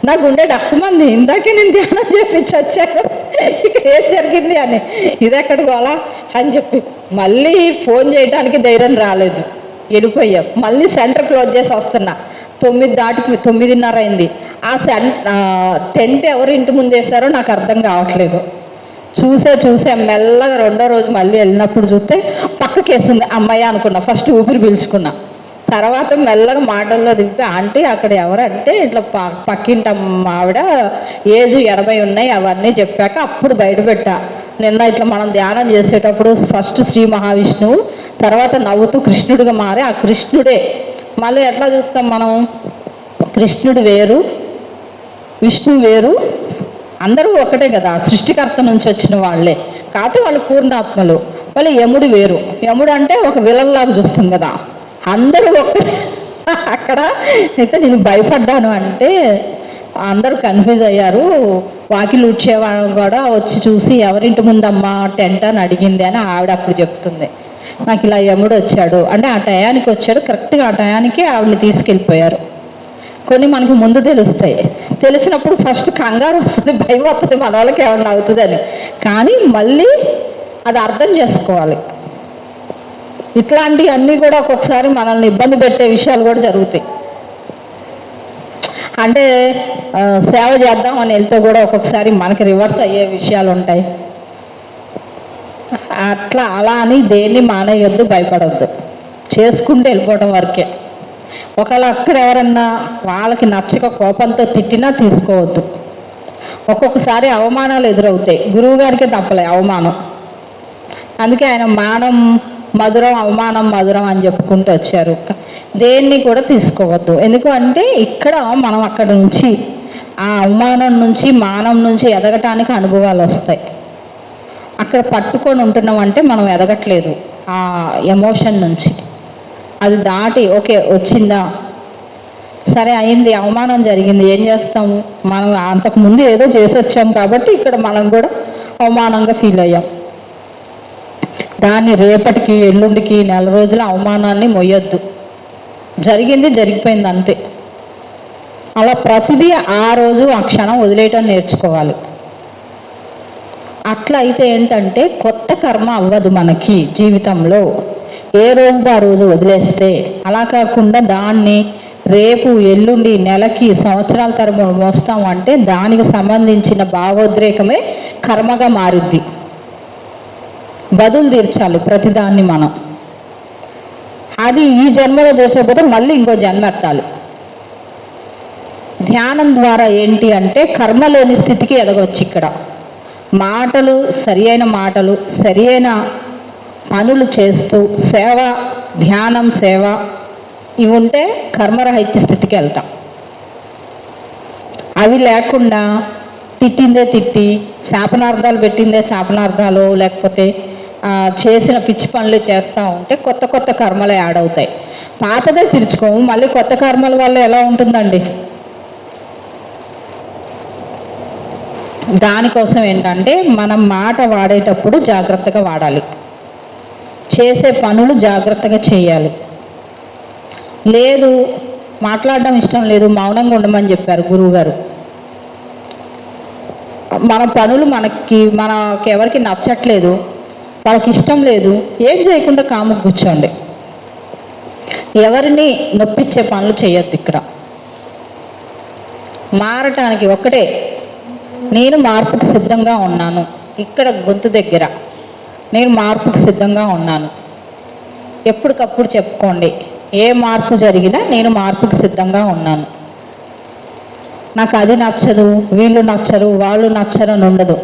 నా గుండె డక్కుమంది, ఇందాకే నేను ధ్యానం చేపించి వచ్చాను, ఇక్కడ ఏం జరిగింది అని. ఇది ఎక్కడికి అలా అని చెప్పి మళ్ళీ ఫోన్ చేయడానికి ధైర్యం రాలేదు, వెళ్ళిపోయాం. మళ్ళీ సెంటర్ క్లోజ్ చేసి వస్తున్నా, 9:30 అయింది. ఆ టెంట్ ఎవరు ఇంటి ముందు వేశారో నాకు అర్థం కావట్లేదు. చూసే మెల్లగా 2వ రోజు మళ్ళీ వెళ్ళినప్పుడు చూస్తే పక్కకేసింది. అమ్మాయి అనుకున్నా, ఫస్ట్ ఊపిరి పీల్చుకున్నా. తర్వాత మెల్లగా మాటల్లో దింపి ఆంటీ అక్కడ ఎవరంటే ఇట్లా పక్కింట ఆవిడ ఏజ్ 80 ఉన్నాయి అవన్నీ చెప్పాక అప్పుడు బయటపెట్టా. నిన్న ఇట్లా మనం ధ్యానం చేసేటప్పుడు ఫస్ట్ శ్రీ మహావిష్ణువు, తర్వాత నవ్వుతూ కృష్ణుడిగా మారి ఆ కృష్ణుడే. మళ్ళీ ఎట్లా చూస్తాం మనం? కృష్ణుడు వేరు, విష్ణు వేరు, అందరూ ఒకటే కదా, సృష్టికర్త నుంచి వచ్చిన వాళ్ళే. కాకపోతే వాళ్ళు పూర్ణాత్మలు. మళ్ళీ యముడు వేరు. యముడు అంటే ఒక విలన్లాగా చూస్తాం కదా, అందరూ ఒక్కటే. అక్కడ అయితే నేను భయపడ్డాను. అంటే అందరూ కన్ఫ్యూజ్ అయ్యారు. వాకిలు ఊడ్చేవాడు కూడా వచ్చి చూసి ఎవరింటి ముందమ్మా టెంట్ అని అడిగింది అని ఆవిడ అప్పుడు చెప్తుంది. నాకు ఇలా యముడు వచ్చాడు అంటే ఆ టయానికి వచ్చాడు, కరెక్ట్గా ఆ టయానికి ఆవిడని తీసుకెళ్ళిపోయారు. కొన్ని మనకు ముందు తెలుస్తాయి. తెలిసినప్పుడు ఫస్ట్ కంగారు వస్తుంది, భయం వస్తుంది, మన వాళ్ళకి ఏమన్నా అవుతుందని. కానీ మళ్ళీ అది అర్థం చేసుకోవాలి. ఇట్లాంటివన్నీ కూడా ఒక్కొక్కసారి మనల్ని ఇబ్బంది పెట్టే విషయాలు కూడా జరుగుతాయి. అంటే సేవ చేద్దామని వెళ్తే కూడా ఒక్కొక్కసారి మనకి రివర్స్ అయ్యే విషయాలు ఉంటాయి. అలా అని దేన్ని మానేయొద్దు, భయపడొద్దు, చేసుకుంటూ వెళ్ళిపోవడం వరకే. ఒకవేళ అక్కడ ఎవరన్నా వాళ్ళకి నచ్చక కోపంతో తిట్టినా తీసుకోవద్దు. ఒక్కొక్కసారి అవమానాలు ఎదురవుతాయి. గురువు గారికే తప్పలే అవమానం. అందుకే ఆయన మానం మధురం, అవమానం మధురం అని చెప్పుకుంటూ వచ్చారు. దేన్ని కూడా తీసుకోవద్దు. ఎందుకంటే ఇక్కడ మనం అక్కడ నుంచి ఆ అవమానం నుంచి మానం నుంచి ఎదగటానికి అనుభవాలు వస్తాయి. అక్కడ పట్టుకొని ఉంటున్నాం అంటే మనం ఎదగట్లేదు. ఆ ఎమోషన్ నుంచి అది దాటి ఓకే వచ్చిందా, సరే అయింది, అవమానం జరిగింది, ఏం చేస్తాము? మనం అంతకుముందు ఏదో చేసి వచ్చాం కాబట్టి ఇక్కడ మనం కూడా అవమానంగా ఫీల్ అయ్యాం. దాన్ని రేపటికి ఎల్లుండికి నెల రోజుల అవమానాన్ని మొయ్యొద్దు. జరిగింది జరిగిపోయింది అంతే. అలా ప్రతిదీ ఆ రోజు ఆ క్షణం వదిలేయటం నేర్చుకోవాలి. అట్లా అయితే ఏంటంటే కొత్త కర్మ అవ్వదు మనకి జీవితంలో. ఏ రోజు ఆ రోజు వదిలేస్తే. అలా కాకుండా దాన్ని రేపు ఎల్లుండి నెలకి సంవత్సరాల తరబడి మోస్తాము అంటే దానికి సంబంధించిన భావోద్రేకమే కర్మగా మారుద్ది. బదులు తీర్చాలి ప్రతిదాన్ని మనం. అది ఈ జన్మలో తీర్చకపోతే మళ్ళీ ఇంకో జన్మ ఎత్తాలి. ధ్యానం ద్వారా ఏంటి అంటే కర్మ లేని స్థితికి ఎదగవచ్చు. ఇక్కడ మాటలు, సరి అయిన మాటలు, సరి అయిన పనులు చేస్తూ సేవ, ధ్యానం, సేవ ఇవి ఉంటే కర్మరహిత స్థితికి వెళ్తాం. అవి లేకుండా తిట్టిందే తిట్టి, శాపనార్థాలు పెట్టిందే శాపనార్థాలు, లేకపోతే చేసిన పిచ్చి పనులు చేస్తూ ఉంటే కొత్త కొత్త కర్మలు యాడ్ అవుతాయి. పాతదే తీర్చుకోము, మళ్ళీ కొత్త కర్మల వల్ల ఎలా ఉంటుందండి? దానికోసం ఏంటంటే మనం మాట వాడేటప్పుడు జాగ్రత్తగా వాడాలి, చేసే పనులు జాగ్రత్తగా చేయాలి. లేదు మాట్లాడడం ఇష్టం లేదు, మౌనంగా ఉండమని చెప్పారు గురువుగారు. మన పనులు మనకి ఎవరికి నచ్చట్లేదు, వాళ్ళకి ఇష్టం లేదు, ఏం చేయకుండా కాముకు కూర్చోండి. ఎవరిని నొప్పించే పనులు చేయొద్దు. ఇక్కడ మారటానికి ఒక్కటే, నేను మార్పుకి సిద్ధంగా ఉన్నాను. ఇక్కడ గొంతు దగ్గర నేను మార్పుకి సిద్ధంగా ఉన్నాను. ఎప్పటికప్పుడు చెప్పుకోండి, ఏ మార్పు జరిగినా నేను మార్పుకి సిద్ధంగా ఉన్నాను. నాకు అది నచ్చదు, వీళ్ళు నచ్చరు, వాళ్ళు నచ్చరు అని ఉండదు,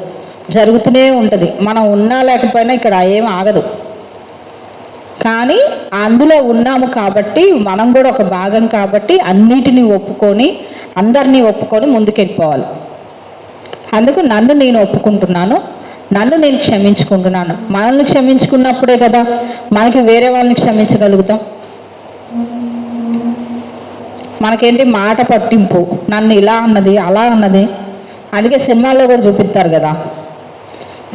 జరుగుతూనే ఉంటుంది. మనం ఉన్నా లేకపోయినా ఇక్కడ ఏం ఆగదు. కానీ అందులో ఉన్నాము కాబట్టి, మనం కూడా ఒక భాగం కాబట్టి అన్నిటినీ ఒప్పుకొని, అందరినీ ఒప్పుకొని ముందుకెళ్ళిపోవాలి. అందుకు నన్ను నేను ఒప్పుకుంటున్నాను, నన్ను నేను క్షమించుకుంటున్నాను. మనల్ని క్షమించుకున్నప్పుడే కదా మనకి వేరే వాళ్ళని క్షమించగలుగుతాం. మనకేంటి మాట పట్టింపు, నన్ను ఇలా అన్నది అలా అన్నది. అందుకే సినిమాల్లో కూడా చూపిస్తారు కదా,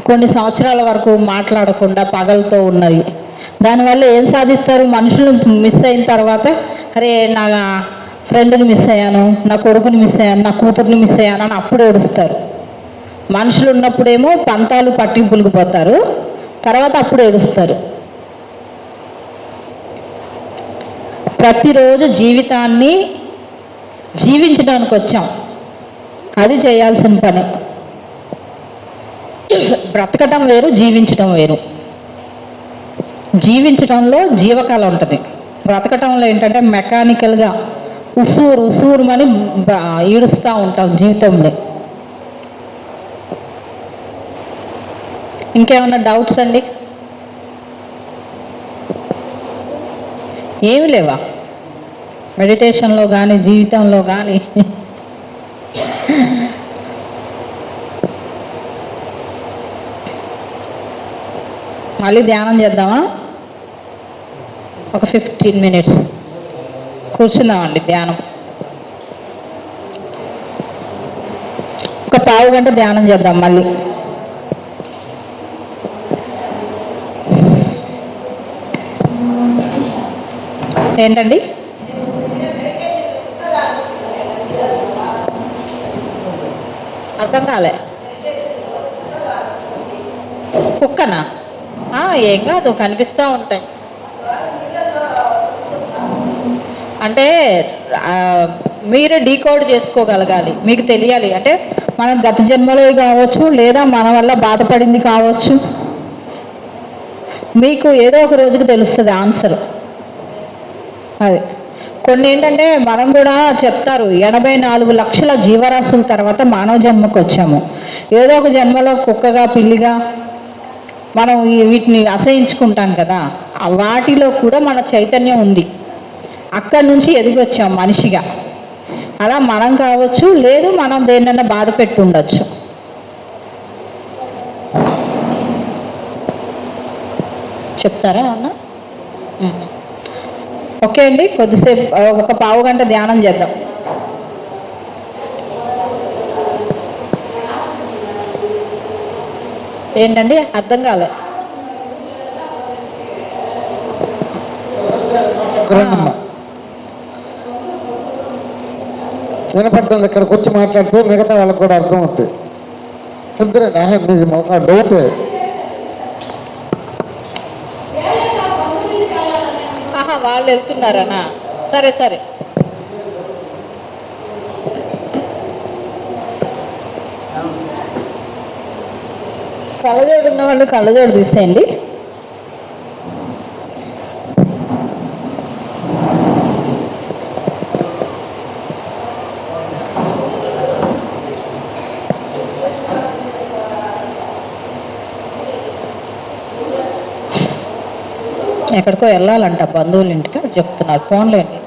కొన్ని సంవత్సరాల వరకు మాట్లాడకుండా పగలతో ఉన్నవి. దానివల్ల ఏం సాధిస్తారు? మనుషులు మిస్ అయిన తర్వాత, అరే నా ఫ్రెండ్ని మిస్ అయ్యాను, నా కొడుకుని మిస్ అయ్యాను, నా కూతుర్ని మిస్ అయ్యాను అని అప్పుడు ఏడుస్తారు. మనుషులు ఉన్నప్పుడేమో పంతాలు పట్టింపులకు పోతారు, తర్వాత అప్పుడు ఏడుస్తారు. ప్రతిరోజు జీవితాన్ని జీవించడానికి వచ్చాం, అది చేయాల్సిన పని. బ్రతకటం వేరు, జీవించటం వేరు. జీవించటంలో జీవకళ ఉంటుంది, బ్రతకటంలో ఏంటంటే మెకానికల్గా ఉసూరుమని ఈడుస్తూ ఉంటాం జీవితంలో. ఇంకేమన్నా డౌట్స్ అండి? ఏమి లేవా మెడిటేషన్లో కానీ జీవితంలో కానీ? మళ్ళీ ధ్యానం చేద్దామా? ఒక 15 minutes కూర్చుందామండి ధ్యానం. ఒక పావు గంట ధ్యానం చేద్దాం మళ్ళీ. ఏంటండి? అర్థం కాలే. కుక్కనా? ఏం కాదు, కనిపిస్తూ ఉంటాయి. అంటే మీరే డీకోడ్ చేసుకోగలగాలి, మీకు తెలియాలి. అంటే మనం గత జన్మలో కావచ్చు, లేదా మన వల్ల బాధపడింది కావచ్చు, మీకు ఏదో ఒక రోజుకి తెలుస్తుంది ఆన్సర్. అది కొన్ని ఏంటంటే మనం కూడా చెప్తారు, 84 లక్షల జీవరాశుల తర్వాత మానవ జన్మకు వచ్చాము. ఏదో ఒక జన్మలో కుక్కగా, పిల్లిగా మనం వీటిని అసహించుకుంటాం కదా, వాటిలో కూడా మన చైతన్యం ఉంది. అక్కడి నుంచి ఎదిగి వచ్చాం మనిషిగా. అలా మనం కావచ్చు, లేదు మనం దేన్నైనా బాధ పెట్టి ఉండొచ్చు. చెప్తారా అన్న? ఓకే అండి, కొద్దిసేపు ఒక పావు గంట ధ్యానం చేద్దాం. ఏంటండి? అర్థం కాలే.
వినపడ్డం ఇక్కడికి వచ్చి మాట్లాడితే మిగతా వాళ్ళకి కూడా అర్థం అవుతుంది. చెప్తున్నా మీకు ఒక డౌట్.
వాళ్ళు వెళ్తున్నారనా? సరే సరే. కళ్ళజోడు ఉన్న వాళ్ళు కళ్ళజోడు తీసేయండి. ఎక్కడికో వెళ్ళాలంట బంధువుల ఇంటికి అది చెప్తున్నారు. ఫోన్లేండి.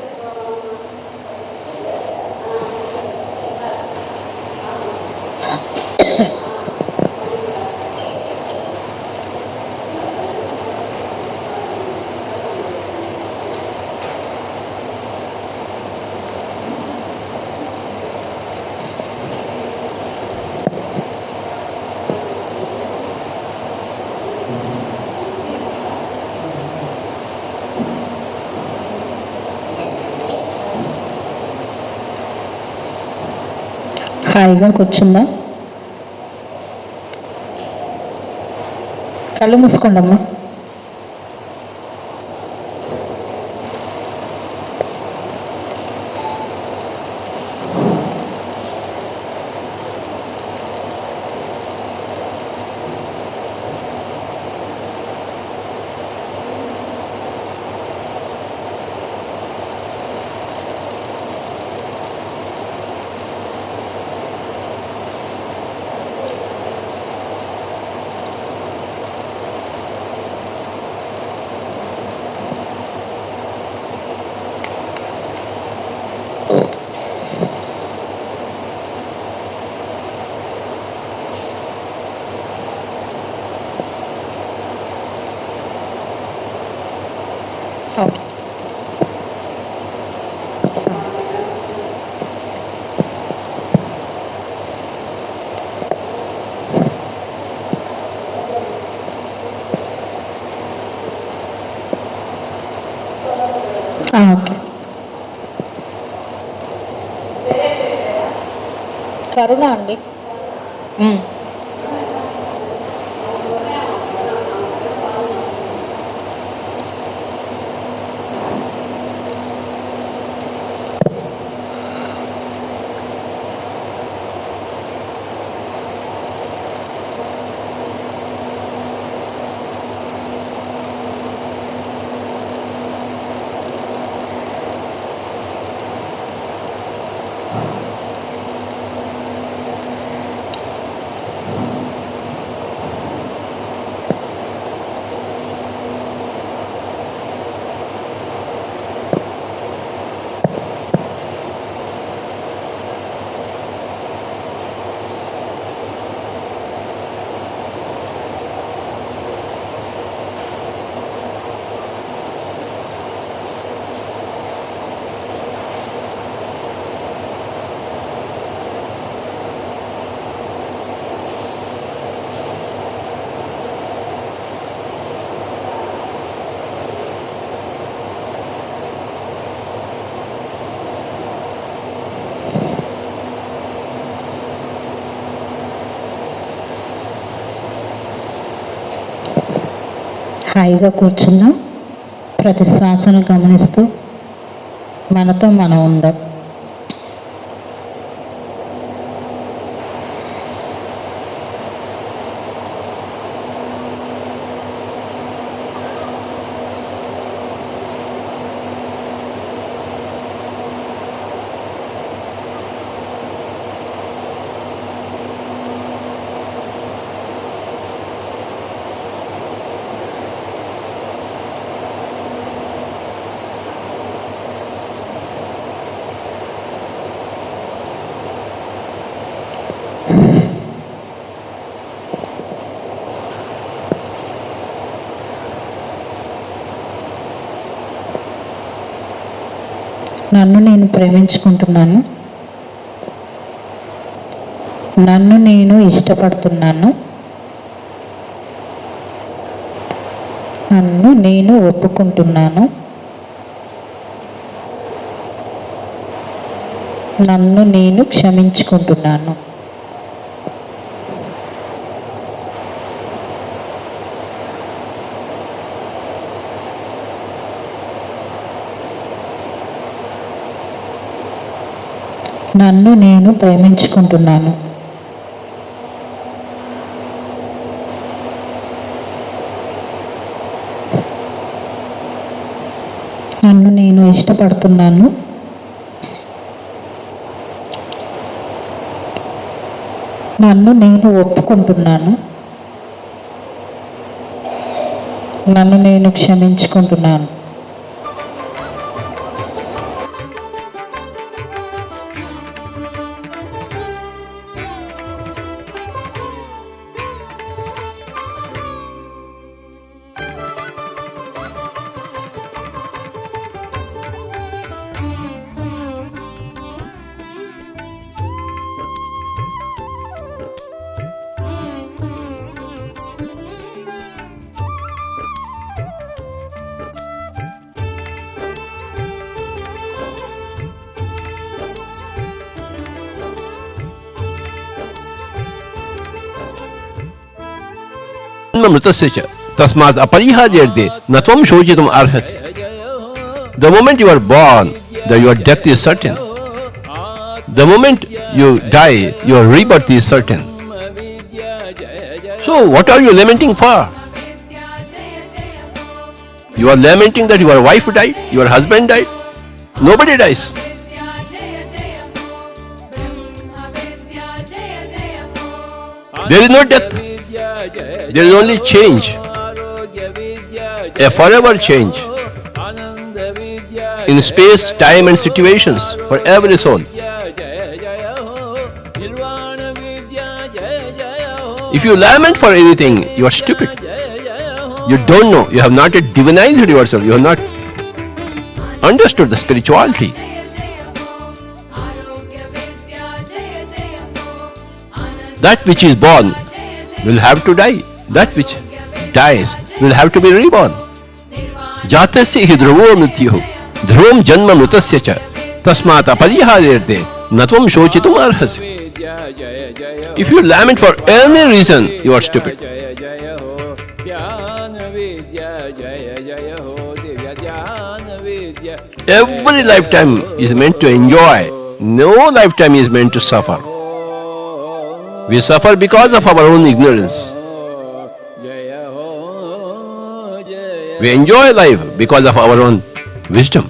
హాయిగా కూర్చుందా. కళ్ళు మూసుకోండమ్మా. ఓకే. ఓకే. కరుణ అండి. హాయిగా కూర్చుందాం. ప్రతి శ్వాసను గమనిస్తూ మనతో మనం ఉందాం. నన్ను నేను ప్రేమించుకుంటున్నాను. నన్ను నేను ఇష్టపడుతున్నాను. నన్ను నేను ఒప్పుకుంటున్నాను. నన్ను నేను క్షమించుకుంటున్నాను. నన్ను నేను ప్రేమించుకుంటున్నాను. నన్ను నేను ఇష్టపడుతున్నాను. నన్ను నేను ఒప్పుకుంటున్నాను. నన్ను నేను క్షమించుకుంటున్నాను.
मृतस्य च तस्मात् अपरिहार्यर्थे न त्वं शोचितुम् अर्हसि. The moment you are born, your death is certain. The moment you die, your rebirth is certain. So what are you lamenting for? You are lamenting that your wife died, your husband died. Nobody dies. There is no death. There is only change, a forever change in space, time and situations for every soul. If you lament for anything, you are stupid. You don't know. You have not yet divinized yourself. You have not understood the spirituality. That which is born will have to die. That which dies will have to be reborn. Jatasya hi dhruvo mrityuh dhruvam janma mritasya cha tasmat apariharyarthe na tvam shochitum arhasi. If you lament for any reason, you are stupid. Every lifetime is meant to enjoy. No lifetime is meant to suffer. We suffer because of our own ignorance. We enjoy life because of our own wisdom.